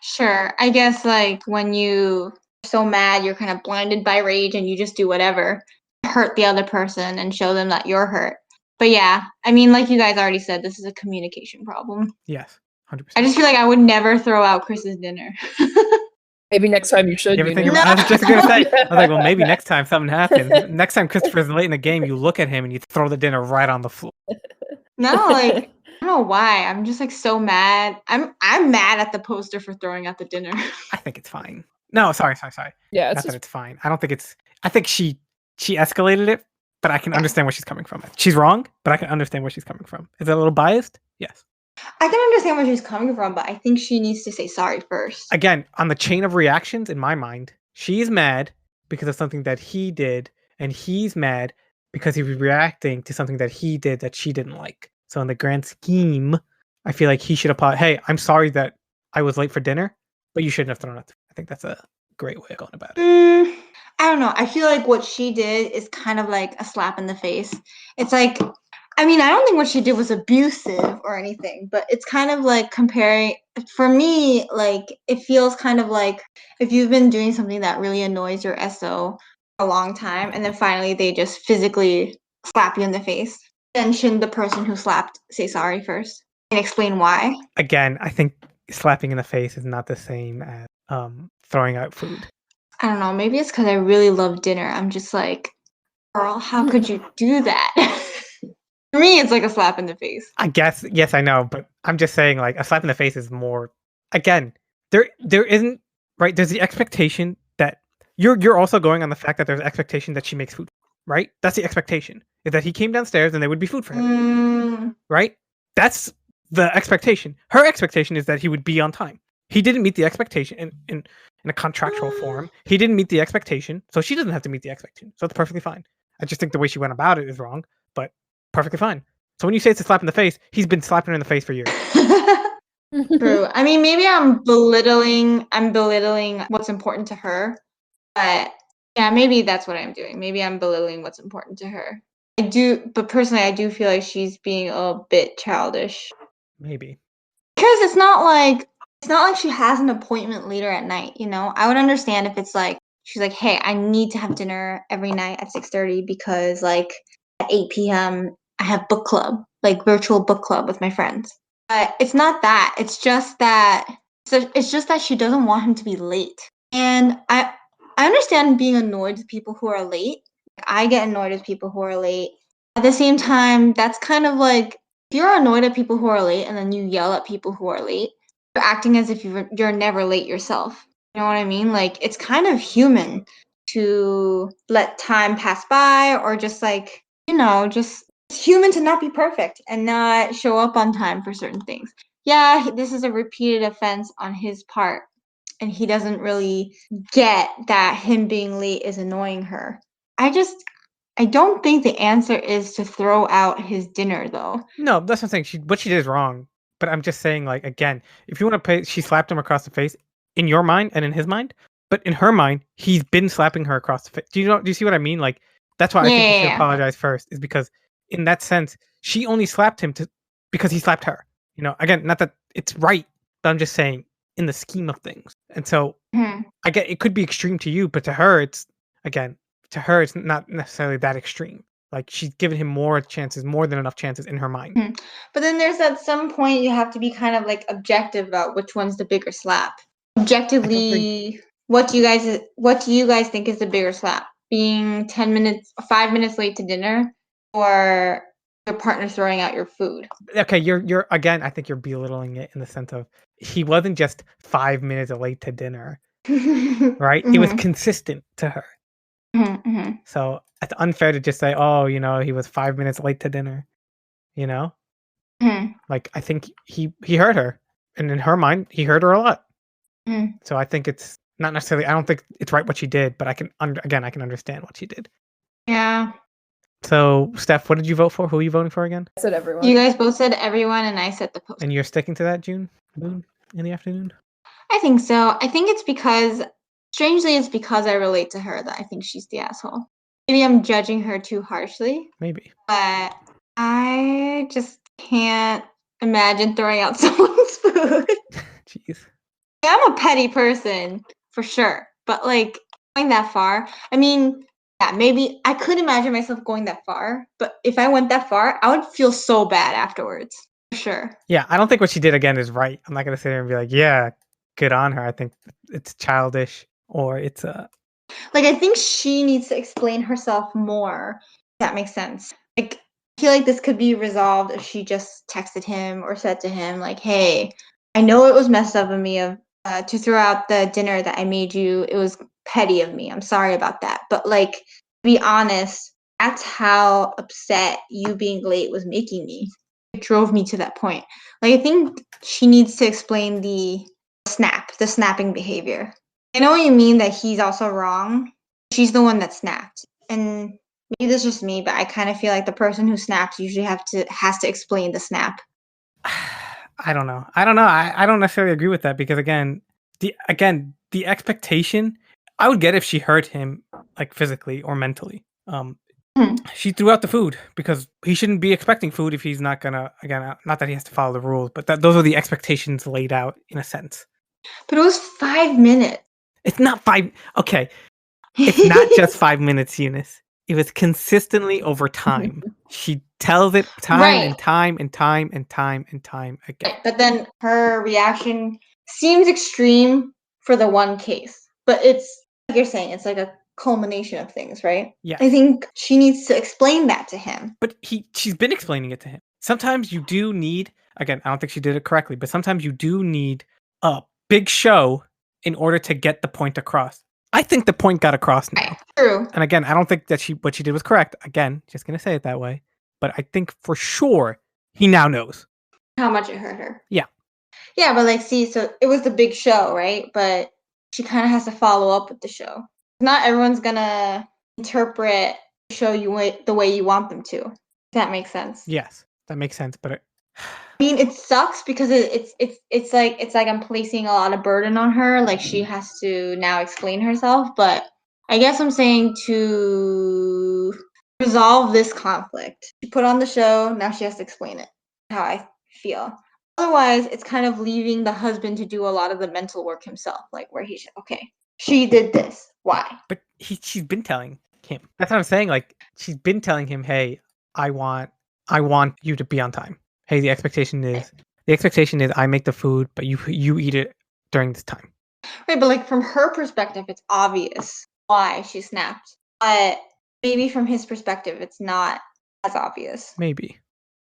S1: Sure. I guess like when you're so mad, you're kind of blinded by rage and you just do whatever to hurt the other person and show them that you're hurt. But yeah, I mean, like you guys already said, this is a communication problem.
S3: Yes. 100%.
S1: I just feel like I would never throw out Chris's dinner.
S2: Maybe next time you should.
S3: You ever think about, I was just gonna say, I was like, well, maybe next time something happens. Next time Christopher's late in the game, you look at him and you throw the dinner right on the floor.
S1: No, like I don't know why. I'm just like so mad. I'm mad at the poster for throwing out the dinner.
S3: I think it's fine. No, sorry.
S2: Yeah,
S3: Not that it's fine. I don't think it's. I think she escalated it, but I can understand where she's coming from. She's wrong, but I can understand where she's coming from. Is that a little biased? Yes.
S1: I can understand where she's coming from, but I think she needs to say sorry first.
S3: Again, on the chain of reactions, in my mind, she's mad because of something that he did, and he's mad because he was reacting to something that he did that she didn't like. So in the grand scheme, I feel like he should apologize. Hey, I'm sorry that I was late for dinner, but you shouldn't have thrown it. I think that's a great way of going about it.
S1: I don't know. I feel like what she did is kind of like a slap in the face. It's like, I mean, I don't think what she did was abusive or anything, but it's kind of like comparing, for me, like, it feels kind of like if you've been doing something that really annoys your SO for a long time, and then finally they just physically slap you in the face, then shouldn't the person who slapped say sorry first and explain why?
S3: Again, I think slapping in the face is not the same as throwing out food.
S1: I don't know. Maybe it's because I really love dinner. I'm just like, girl, how could you do that? For me, it's like a slap in the face.
S3: I guess, yes, I know, but I'm just saying, like, a slap in the face is more. Again, there isn't right. There's the expectation that you're also going on the fact that there's expectation that she makes food, right? That's the expectation, is that he came downstairs and there would be food for him, right? That's the expectation. Her expectation is that he would be on time. He didn't meet the expectation in a contractual form. He didn't meet the expectation, so she doesn't have to meet the expectation. So it's perfectly fine. I just think the way she went about it is wrong, but perfectly fine. So when you say it's a slap in the face, he's been slapping her in the face for years.
S1: True. I mean, maybe I'm belittling what's important to her, but yeah, maybe that's what I'm doing. Maybe I'm belittling what's important to her. But personally, I do feel like she's being a bit childish.
S3: Maybe.
S1: Because it's not like she has an appointment later at night, you know? I would understand if it's like she's like, "Hey, I need to have dinner every night at 6:30 because like at 8 p.m. I have book club, like virtual book club with my friends." But it's not that. It's just that she doesn't want him to be late. And I understand being annoyed with people who are late. I get annoyed with people who are late. At the same time, that's kind of like if you're annoyed at people who are late and then you yell at people who are late, you're acting as if you're never late yourself. You know what I mean? Like, it's kind of human to let time pass by or just like, you know, just it's human to not be perfect and not show up on time for certain things. Yeah, this is a repeated offense on his part, and he doesn't really get that him being late is annoying her. I don't think the answer is to throw out his dinner, though.
S3: No, that's what I'm saying. What she did is wrong. But I'm just saying, like, again, if you want to pay, she slapped him across the face in your mind and in his mind. But in her mind, he's been slapping her across the face. Do you see what I mean? Like, that's why I think he should apologize first, is because in that sense, she only slapped him because he slapped her. You know, again, not that it's right, but I'm just saying in the scheme of things. And so I get it could be extreme to you, but to her, it's not necessarily that extreme. Like, she's given him more than enough chances in her mind.
S1: But then there's at some point you have to be kind of like objective about which one's the bigger slap. Objectively, what do you guys think is the bigger slap? Being 5 minutes late to dinner, or your partner throwing out your food?
S3: Okay, you're again, I think you're belittling it in the sense of he wasn't just 5 minutes late to dinner. Right? It was consistent to her. So it's unfair to just say, oh, you know, he was 5 minutes late to dinner. You know? Like, I think he hurt her. And in her mind, he hurt her a lot. So I think it's not necessarily, I don't think it's right what she did, but I can understand what she did.
S1: Yeah.
S3: So, Steph, what did you vote for? Who are you voting for again?
S2: I said everyone.
S1: You guys both said everyone, and I said the post.
S3: And you're sticking to that, June? Moon? In the afternoon?
S1: I think so. I think strangely, it's because I relate to her that I think she's the asshole. Maybe I'm judging her too harshly.
S3: Maybe.
S1: But I just can't imagine throwing out someone's food.
S3: Jeez.
S1: I'm a petty person, for sure. But, like, going that far, I mean, yeah, maybe I could imagine myself going that far. But if I went that far, I would feel so bad afterwards. Sure.
S3: Yeah, I don't think what she did again is right. I'm not gonna sit here and be like, yeah, good on her. I think it's childish or it's
S1: Like, I think she needs to explain herself more. If that makes sense. Like, I feel like this could be resolved if she just texted him or said to him, like, hey, I know it was messed up of me to throw out the dinner that I made you. It was petty of me. I'm sorry about that. But, like, to be honest, that's how upset you being late was making me. It drove me to that point. Like, I think she needs to explain the snapping behavior. I know what you mean that he's also wrong. She's the one that snapped. And maybe this is just me, but I kind of feel like the person who snaps usually has to explain the snap.
S3: I don't know. I don't necessarily agree with that because the expectation, I would get if she hurt him like physically or mentally. She threw out the food because he shouldn't be expecting food if he's not gonna, again, not that he has to follow the rules, but those are the expectations laid out in a sense.
S1: But it was 5 minutes.
S3: It's not 5. Okay. It's not just 5 minutes, Eunice. It was consistently over time. She tells it time and time and time and time and time again.
S1: Right. But then her reaction seems extreme for the one case. But it's like you're saying, it's like a culmination of things, right?
S3: Yeah.
S1: I think she needs to explain that to him.
S3: But she's been explaining it to him. Sometimes you do need, again, I don't think she did it correctly, but sometimes you do need a big show in order to get the point across. I think the point got across now.
S1: Right. True.
S3: And again, I don't think that what she did was correct. Again, just gonna say it that way. But I think for sure he now knows
S1: How much it hurt her.
S3: Yeah.
S1: Yeah, but like, see, so it was the big show, right? But she kind of has to follow up with the show. Not everyone's gonna interpret the show the way you want them to. If that makes sense.
S3: Yes, that makes sense. But
S1: I mean, it sucks because it's like I'm placing a lot of burden on her. Like she has to now explain herself. But I guess I'm saying to resolve this conflict. She put on the show. Now she has to explain it. How I feel. Otherwise, it's kind of leaving the husband to do a lot of the mental work himself. Like where he's okay. She did this. Why?
S3: But she's been telling him. That's what I'm saying. Like she's been telling him, "Hey, I want you to be on time. Hey, the expectation is I make the food, but you eat it during this time."
S1: Right, but like from her perspective, it's obvious why she snapped. But maybe from his perspective, it's not as obvious.
S3: Maybe.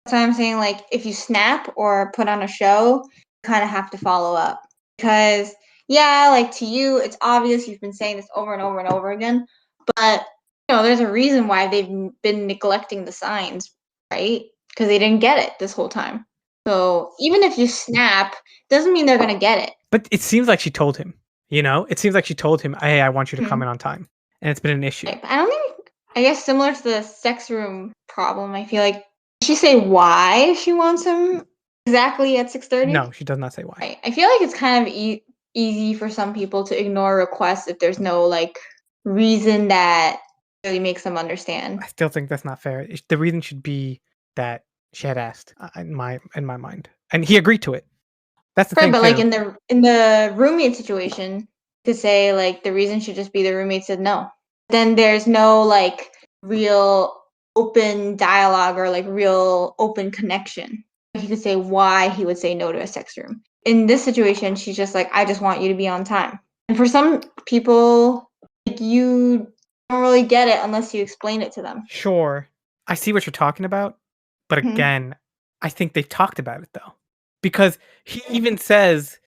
S1: That's why I'm saying, like, if you snap or put on a show, you kind of have to follow up. Because, yeah, like to you, it's obvious you've been saying this over and over and over again. But, there's a reason why they've been neglecting the signs, right? Because they didn't get it this whole time. So even if you snap, doesn't mean they're going to get it.
S3: But it seems like she told him, It seems like she told him, "Hey, I want you to come in on time." And it's been an issue.
S1: I don't think, I guess similar to the sex room problem, I feel like, did she say why she wants him exactly at 6:30?
S3: No, she does not say why.
S1: Right. I feel like it's kind of easy for some people to ignore requests if there's no, like, reason that really makes them understand.
S3: I still think that's not fair. The reason should be that she had asked, in my mind. And he agreed to it. That's the thing,
S1: But
S3: too.
S1: like in the roommate situation, to say like the reason should just be the roommate said no. Then there's no like real open dialogue or like real open connection. He could say why he would say no to a sex room. In this situation, she's just like, I just want you to be on time. And for some people, like, you don't really get it unless you explain it to them.
S3: Sure. I see what you're talking about. But again, I think they've talked about it though. Because he even says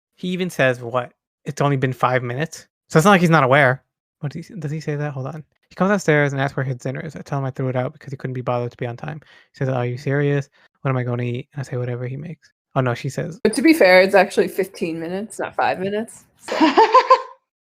S3: what? It's only been 5 minutes. So it's not like he's not aware. Does he say that? Hold on. He comes downstairs and asks where his dinner is. I tell him I threw it out because he couldn't be bothered to be on time. He says, "Are you serious? What am I going to eat?" And I say, "Whatever he makes." Oh no, she says.
S2: But to be fair, it's actually 15 minutes, not 5 minutes. So.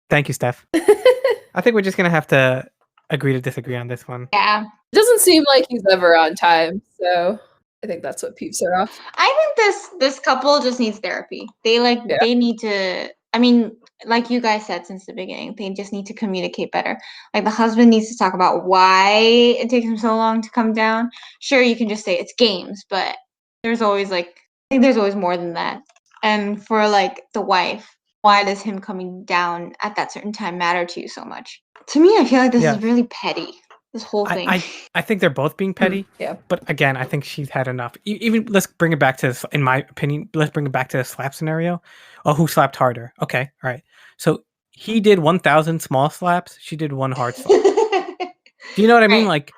S3: Thank you, Steph. I think we're just gonna have to agree to disagree on this one.
S1: Yeah.
S2: It doesn't seem like he's ever on time, so I think that's what peeps her off.
S1: I think this couple just needs therapy. They need to, I mean, like you guys said since the beginning, they just need to communicate better. Like the husband needs to talk about why it takes him so long to come down. Sure, you can just say it's games, but there's always I think there's always more than that. And for like the wife, why does him coming down at that certain time matter to you so much? To me, I feel like this is really petty. this whole thing.
S3: I think they're both being petty.
S2: Yeah.
S3: But again, I think she's had enough. Even let's bring it back to this, in my opinion, let's bring it back to the slap scenario. Oh, who slapped harder? Okay, all right. So he did 1,000 small slaps. She did one hard slap. Do you know what I mean? Like,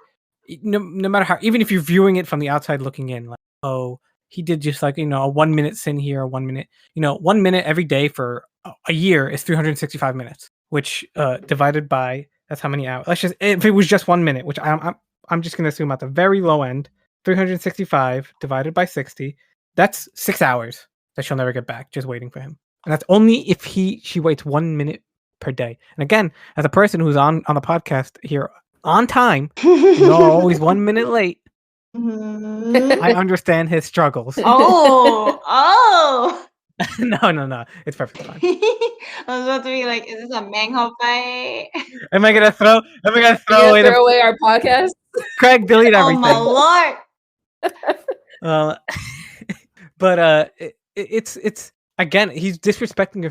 S3: no matter how, even if you're viewing it from the outside looking in, like, oh, he did just like, a 1 minute sin here, 1 minute, 1 minute every day for a year is 365 minutes, which divided by, that's how many hours. Let's just, if it was just 1 minute, which I'm just going to assume at the very low end, 365 divided by 60, that's 6 hours that she'll never get back just waiting for him. And that's only if she waits 1 minute per day. And again, as a person who's on the podcast here on time, always 1 minute late, I understand his struggles.
S1: Oh.
S3: No, it's perfectly fine.
S1: I was about to be like, is this a Manghoes fight?
S3: Am I gonna throw
S2: away our podcast?
S3: Craig, delete everything.
S1: Oh
S3: my lord. But it's again, he's disrespecting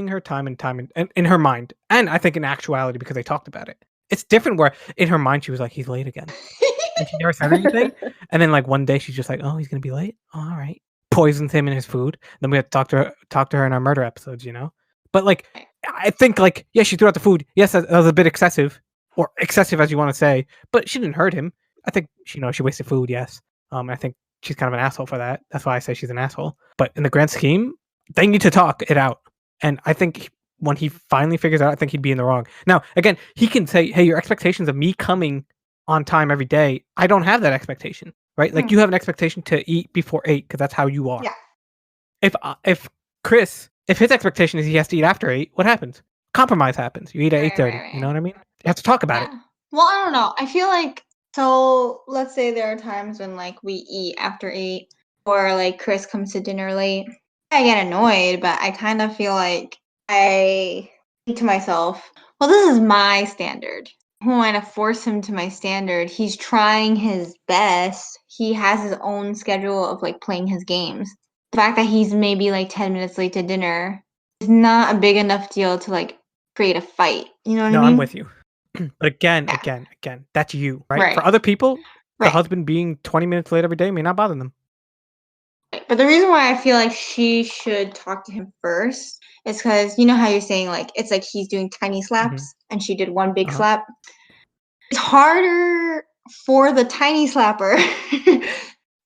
S3: her time and in her mind, and I think in actuality, because they talked about it. It's different where in her mind she was like, he's late again. And she never said anything. And then like one day she's just like, oh, he's gonna be late? Oh, all right. Poisons him in his food. Then we have to talk to her in our murder episodes, But like I think like, yeah, she threw out the food. Yes, that was a bit excessive. Or excessive as you want to say, but she didn't hurt him. I think she wasted food, yes. I think she's kind of an asshole for that. That's why I say she's an asshole. But in the grand scheme, they need to talk it out. And I think when he finally figures out, I think he'd be in the wrong. Now, again, he can say, hey, your expectations of me coming on time every day, I don't have that expectation, right? Like you have an expectation to eat before 8 because that's how you are. Yeah. If Chris, if his expectation is he has to eat after 8, what happens? Compromise happens. You eat at 8:30. Right. You know what I mean? You have to talk about it.
S1: Well, I don't know. I feel like, so let's say there are times when like we eat after 8 or like Chris comes to dinner late. I get annoyed, but I kind of feel like I think to myself, well, this is my standard. Who am I to force him to my standard? He's trying his best. He has his own schedule of like playing his games. The fact that he's maybe like 10 minutes late to dinner is not a big enough deal to like create a fight. You know what I mean?
S3: No, I'm with you. But again, that's you, right? For other people, the husband being 20 minutes late every day may not bother them.
S1: But the reason why I feel like she should talk to him first is because you know how you're saying like it's like he's doing tiny slaps and she did one big slap. It's harder for the tiny slapper to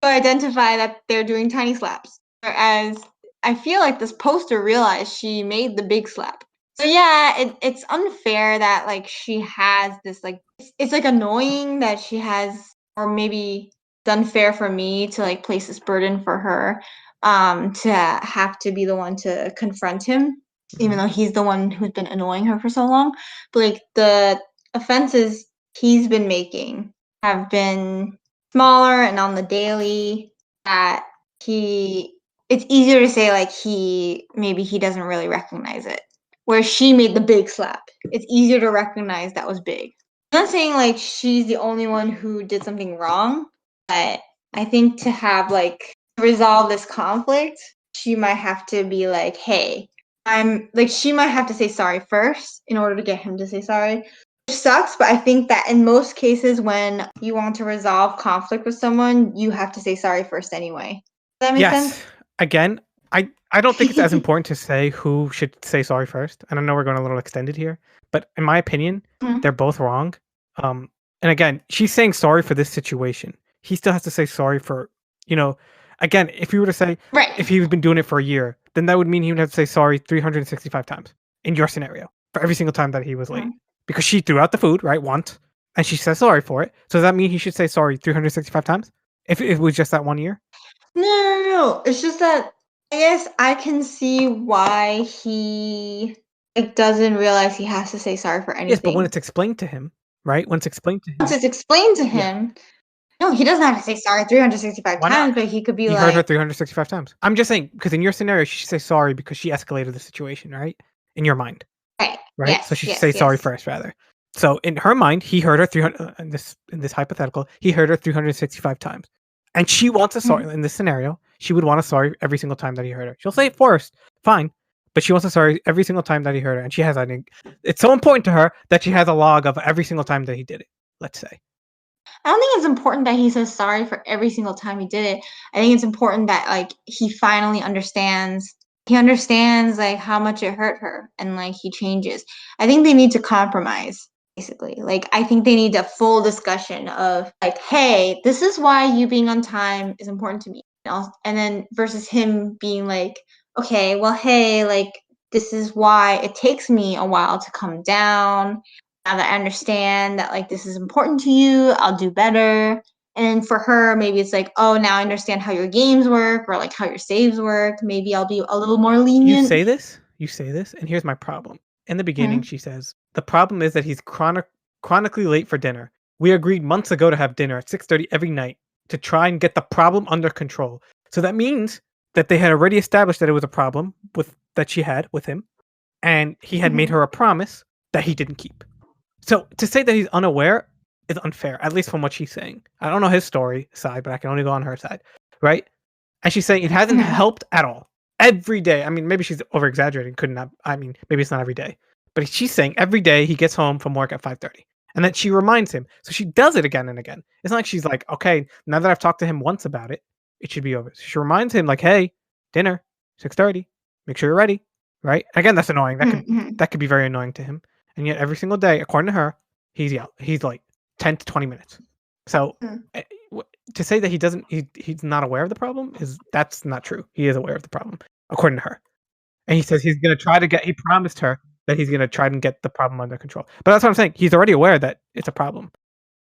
S1: identify that they're doing tiny slaps. Whereas I feel like this poster realized she made the big slap. So yeah, it's unfair that like she has this like it's like annoying that she has, or maybe it's unfair for me to like place this burden for her to have to be the one to confront him, even though he's the one who's been annoying her for so long. But like the offenses he's been making have been smaller and on the daily, that it's easier to say like maybe he doesn't really recognize it. Where she made the big slap, it's easier to recognize that was big. I'm not saying like she's the only one who did something wrong, but I think to have like resolve this conflict, she might have to be like, hey, she might have to say sorry first in order to get him to say sorry. Which sucks, but I think that in most cases when you want to resolve conflict with someone, you have to say sorry first anyway. Does that make sense?
S3: Again, I don't think it's as important to say who should say sorry first. And I know we're going a little extended here, but in my opinion, they're both wrong. And again, she's saying sorry for this situation. He still has to say sorry for, again, if you were to say, if he's been doing it for a year, then that would mean he would have to say sorry 365 times in your scenario for every single time that he was late. Because she threw out the food, right, once, and she says sorry for it. So does that mean he should say sorry 365 times if it was just that 1 year?
S1: No. It's just that I guess I can see why he doesn't realize he has to say sorry for anything.
S3: Yes, but when it's explained to him, right? Once it's explained to him,
S1: no, he doesn't have to say sorry 365 times, but he could be
S3: he heard her 365 times. I'm just saying, because in your scenario, she should say sorry because she escalated the situation, right? In your mind.
S1: Right?
S3: Yes, so she should say sorry first, rather. So in her mind, he heard her 300, in this hypothetical, he heard her 365 times. And she wants a sorry, in this scenario, she would want a sorry every single time that he heard her. She'll say it first, fine. But she wants a sorry every single time that he heard her. And she has, I think, it's so important to her that she has a log of every single time that he did it. let's say.
S1: I don't think it's important that he says sorry for every single time he did it. I think it's important that like he finally understands. He understands like how much it hurt her, and like he changes. I think they need to compromise, basically. Like I think they need a full discussion of like, hey, this is why you being on time is important to me. And then versus him being like, okay, well, hey, like this is why it takes me a while to come down. Now that I understand that like this is important to you, I'll do better. And for her, maybe it's like, oh, now I understand how your games work or like how your saves work. Maybe I'll be a little more lenient.
S3: You say this, and here's my problem. In the beginning, she says, the problem is that he's chronically late for dinner. We agreed months ago to have dinner at 6:30 every night to try and get the problem under control. So that means that they had already established that it was a problem that she had with him, and he had made her a promise that he didn't keep. So to say that he's unaware is unfair, at least from what she's saying. I don't know his story side, but I can only go on her side, right? And she's saying it hasn't helped at all. Every day. I mean, maybe she's over exaggerating. Maybe it's not every day. But she's saying every day he gets home from work at 5:30. And then she reminds him. So she does it again and again. It's not like she's like, okay, now that I've talked to him once about it, it should be over. So she reminds him like, hey, dinner, 6:30. Make sure you're ready. Right? Again, that's annoying. That could be very annoying to him. And yet every single day, according to her, he's like 10 to 20 minutes. So to say that he's not aware of the problem that's not true. He is aware of the problem, according to her. And he says he promised her that he's going to try and get the problem under control. But that's what I'm saying. He's already aware that it's a problem.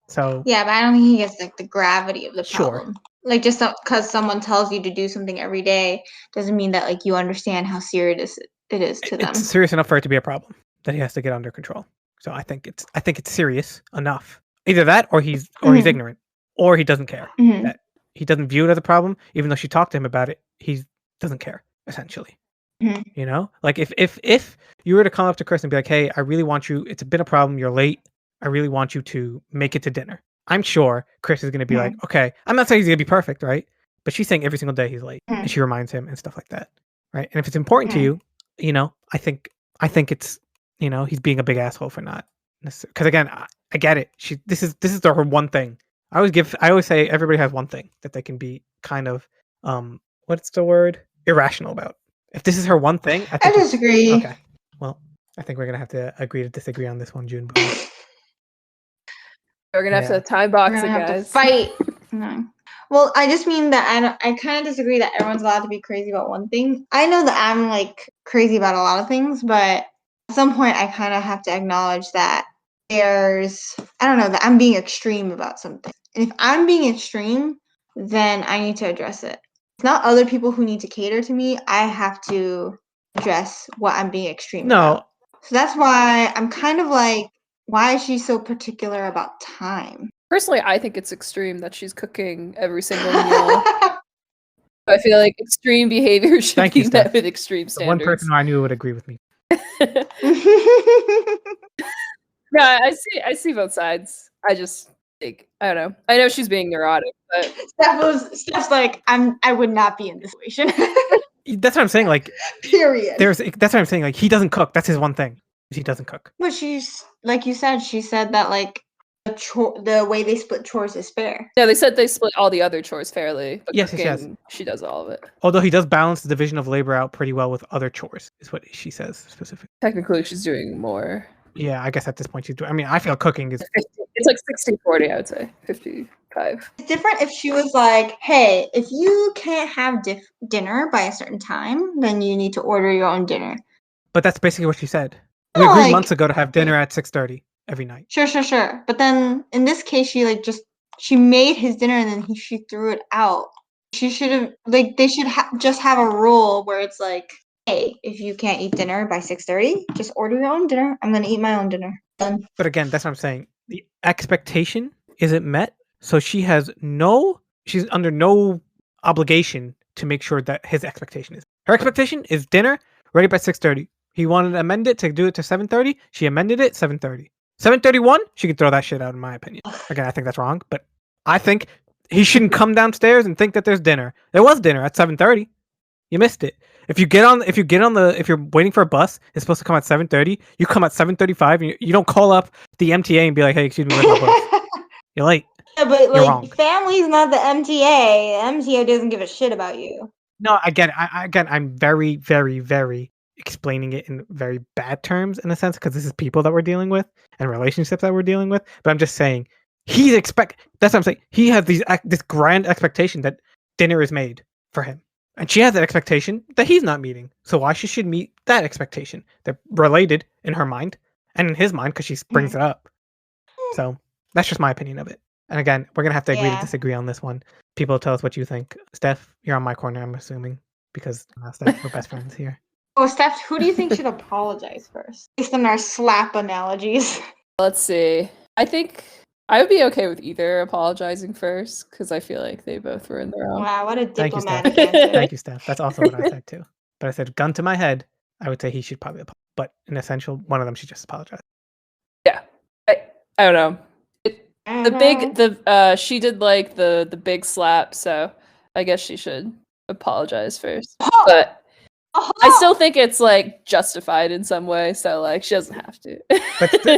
S3: So
S1: yeah, but I don't think he gets like the gravity of the problem. Sure. Like just because someone tells you to do something every day doesn't mean that like you understand how serious it is to them.
S3: It's serious enough for it to be a problem that he has to get under control. So I think it's serious enough. Either that, or he's ignorant, or he doesn't care. That he doesn't view it as a problem, even though she talked to him about it. He doesn't care, essentially. You know, like if you were to come up to Chris and be like, "Hey, I really want you. It's been a problem. You're late. I really want you to make it to dinner." I'm sure Chris is going to be like, "Okay." I'm not saying he's going to be perfect, right? But she's saying every single day he's late, and she reminds him and stuff like that, right? And if it's important to you, you know, I think it's, you know, he's being a big asshole for not. Because again, I get it. This is her one thing. I always say everybody has one thing that they can be kind of what's the word? Irrational about. If this is her one thing,
S1: I disagree.
S3: Okay. Well, I think we're gonna have to agree to disagree on this one, June.
S2: We're gonna have to time box it, guys.
S1: Fight. No. Well, I just mean that I kind of disagree that everyone's allowed to be crazy about one thing. I know that I'm like crazy about a lot of things, but at some point I kind of have to acknowledge that that I'm being extreme about something. And if I'm being extreme, then I need to address it. It's not other people who need to cater to me. I have to address what I'm being extreme about. So that's why I'm kind of like, why is she so particular about time?
S2: Personally, I think it's extreme that she's cooking every single meal. I feel like extreme behavior should be met with extreme standards.
S3: One person who I knew would agree with me.
S2: Yeah, I see both sides. I just think, I don't know. I know she's being neurotic, but
S1: Steph's like, I would not be in this situation.
S3: That's what I'm saying. Like,
S1: period.
S3: That's what I'm saying. Like, he doesn't cook. That's his one thing. He doesn't cook.
S1: But she's like you said. She said that like the way they split chores is fair.
S2: Yeah, they said they split all the other chores fairly. But
S3: yes,
S2: cooking,
S3: yes.
S2: She does all of it.
S3: Although he does balance the division of labor out pretty well with other chores, is what she says specifically.
S2: Technically, she's doing more.
S3: Yeah, I guess at this point she's doing. I mean, I feel cooking is.
S2: It's like 60-40, I would say 55.
S1: It's different if she was like, "Hey, if you can't have dinner by a certain time, then you need to order your own dinner."
S3: But that's basically what she said. We agreed months ago to have dinner at 6:30 every night.
S1: Sure. But then in this case, she made his dinner and then she threw it out. She should have they should just have a rule where it's like, hey, if you can't eat dinner by 6:30, just order your own dinner. I'm gonna eat my own dinner. Done.
S3: But again, that's what I'm saying. The expectation isn't met, so she's under no obligation to make sure that his expectation is. Her expectation is dinner ready by 6:30. He wanted to amend it to do it to 7:30. She amended it 7:30. 7:31. She could throw that shit out, in my opinion. Again, I think that's wrong, but I think he shouldn't come downstairs and think that there's dinner. There was dinner at 7:30. You missed it. If you're waiting for a bus, it's supposed to come at 7:30. You come at 7:35, and you don't call up the MTA and be like, "Hey, excuse me, where's my bus?" You're late.
S1: Yeah, but
S3: You're wrong.
S1: family's not the MTA. The MTA doesn't give a shit about you.
S3: No, again, I'm very, very, very explaining it in very bad terms in a sense because this is people that we're dealing with and relationships that we're dealing with. But I'm just saying that's what I'm saying. He has this grand expectation that dinner is made for him. And she has that expectation that he's not meeting. So why she should meet that expectation? They're related in her mind and in his mind because she brings it up. So that's just my opinion of it. And again, we're going to have to agree to disagree on this one. People tell us what you think. Steph, you're on my corner, I'm assuming, because Steph, we're best friends here.
S1: Oh, Steph, who do you think should apologize first? Based on our slap analogies.
S2: Let's see. I think I would be okay with either apologizing first because I feel like they both were in the wrong.
S1: Wow, what a diplomatic
S2: answer.
S3: Thank you, Steph. That's also what I said too. But I said, gun to my head, I would say he should probably apologize. But in essential, one of them should just apologize.
S2: Yeah. I don't know. She did like the big slap, so I guess she should apologize first. But I still think it's like justified in some way, so like she doesn't have to.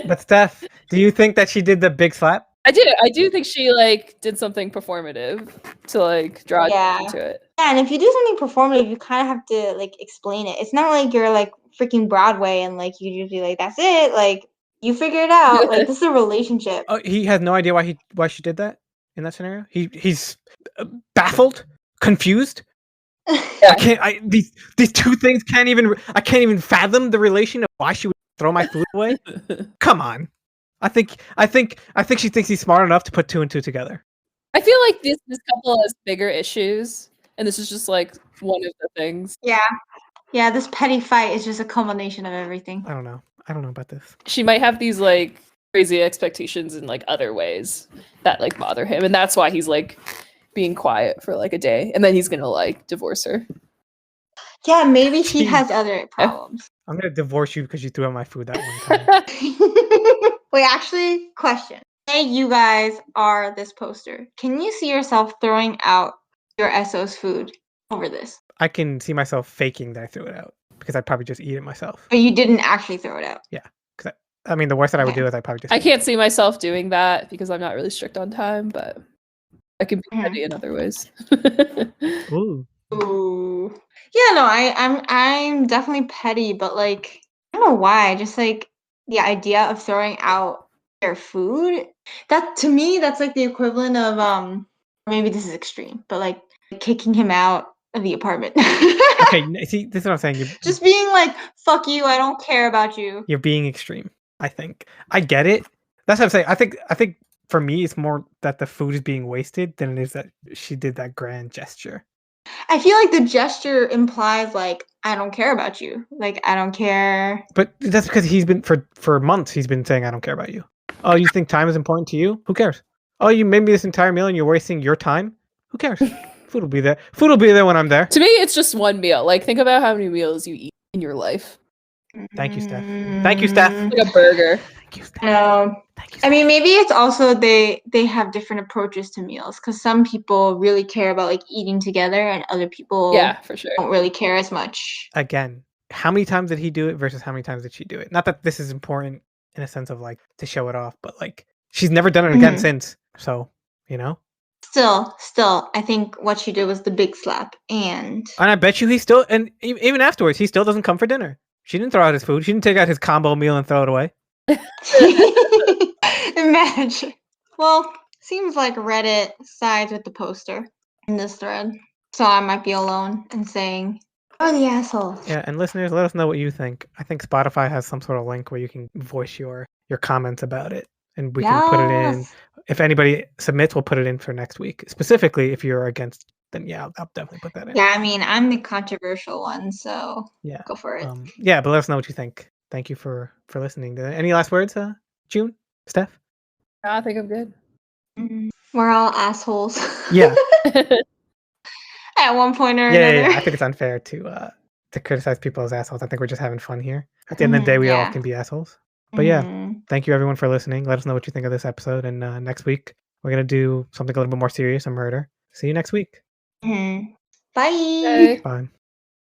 S3: But Steph, do you think that she did the big slap?
S2: I do think she like did something performative to like draw attention to it.
S1: Yeah, and if you do something performative, you kind of have to like explain it. It's not like you're like freaking Broadway and like you just be like, that's it. Like you figure it out. Like this is a relationship.
S3: Oh, he has no idea why she did that in that scenario. He's baffled, confused.
S2: Yeah.
S3: These two things I can't even fathom the relation of why she would throw my food away. Come on. I think she thinks he's smart enough to put two and two together.
S2: I feel like this couple has bigger issues, and this is just like one of the things.
S1: Yeah, this petty fight is just a culmination of everything.
S3: I don't know about this.
S2: She might have these like crazy expectations in like other ways that like bother him, and that's why he's like being quiet for like a day, and then he's gonna like divorce her.
S1: Yeah, maybe he has other problems.
S3: I'm gonna divorce you because you threw out my food that one time.
S1: Wait, actually, question. Say you guys are this poster. Can you see yourself throwing out your SO's food over this?
S3: I can see myself faking that I threw it out because I'd probably just eat it myself.
S1: But you didn't actually throw it out.
S3: Yeah, because I mean, the worst that I would do is I probably just.
S2: I can't see myself doing that because I'm not really strict on time, but I can be petty in other ways.
S3: Ooh.
S1: Yeah, no, I'm definitely petty, but like I don't know why. Just like the idea of throwing out their food. That to me, that's like the equivalent of maybe this is extreme, but like kicking him out of the apartment.
S3: Okay, see, this is what I'm saying.
S1: Just being like, fuck you, I don't care about you.
S3: You're being extreme, I think. I get it. That's what I'm saying. I think for me, it's more that the food is being wasted than it is that she did that grand gesture.
S1: I feel like the gesture implies like, I don't care about you. Like, I don't care.
S3: But that's because he's been, for months, he's been saying, I don't care about you. Oh, you think time is important to you? Who cares? Oh, you made me this entire meal and you're wasting your time? Who cares? Food will be there. Food will be there when I'm there.
S2: To me, it's just one meal. Like, think about how many meals you eat in your life.
S3: Thank you, Steph. Thank you, Steph.
S2: Like a burger.
S3: Thank you, Steph.
S1: No.
S3: Thank you, Steph.
S1: I mean, maybe it's also they have different approaches to meals because some people really care about like eating together and other people
S2: for sure
S1: don't really care as much.
S3: Again, how many times did he do it versus how many times did she do it? Not that this is important in a sense of like to show it off, but like she's never done it again since. So, you know?
S1: Still, I think what she did was the big slap, and
S3: I bet you he still, and even afterwards, he still doesn't come for dinner. She didn't throw out his food. She didn't take out his combo meal and throw it away.
S1: Imagine. Well, seems like Reddit sides with the poster in this thread, so I might be alone in saying, "Oh, the assholes."
S3: Yeah, and listeners, let us know what you think. I think Spotify has some sort of link where you can voice your comments about it, and we can put it in. If anybody submits, we'll put it in for next week. Specifically, if you're against, then yeah, I'll definitely put that in.
S1: Yeah, I mean, I'm the controversial one, so
S3: yeah,
S1: go for it.
S3: Yeah, but let us know what you think. Thank you for listening. Any last words, June, Steph?
S2: I think I'm good.
S1: We're all assholes.
S3: Yeah.
S1: At one point or another.
S3: Yeah. I think it's unfair to criticize people as assholes. I think we're just having fun here. At the end of the day, we all can be assholes. But yeah, thank you everyone for listening. Let us know what you think of this episode. And next week, we're going to do something a little bit more serious, a murder. See you next week.
S1: Bye.
S2: Bye.
S3: Bye.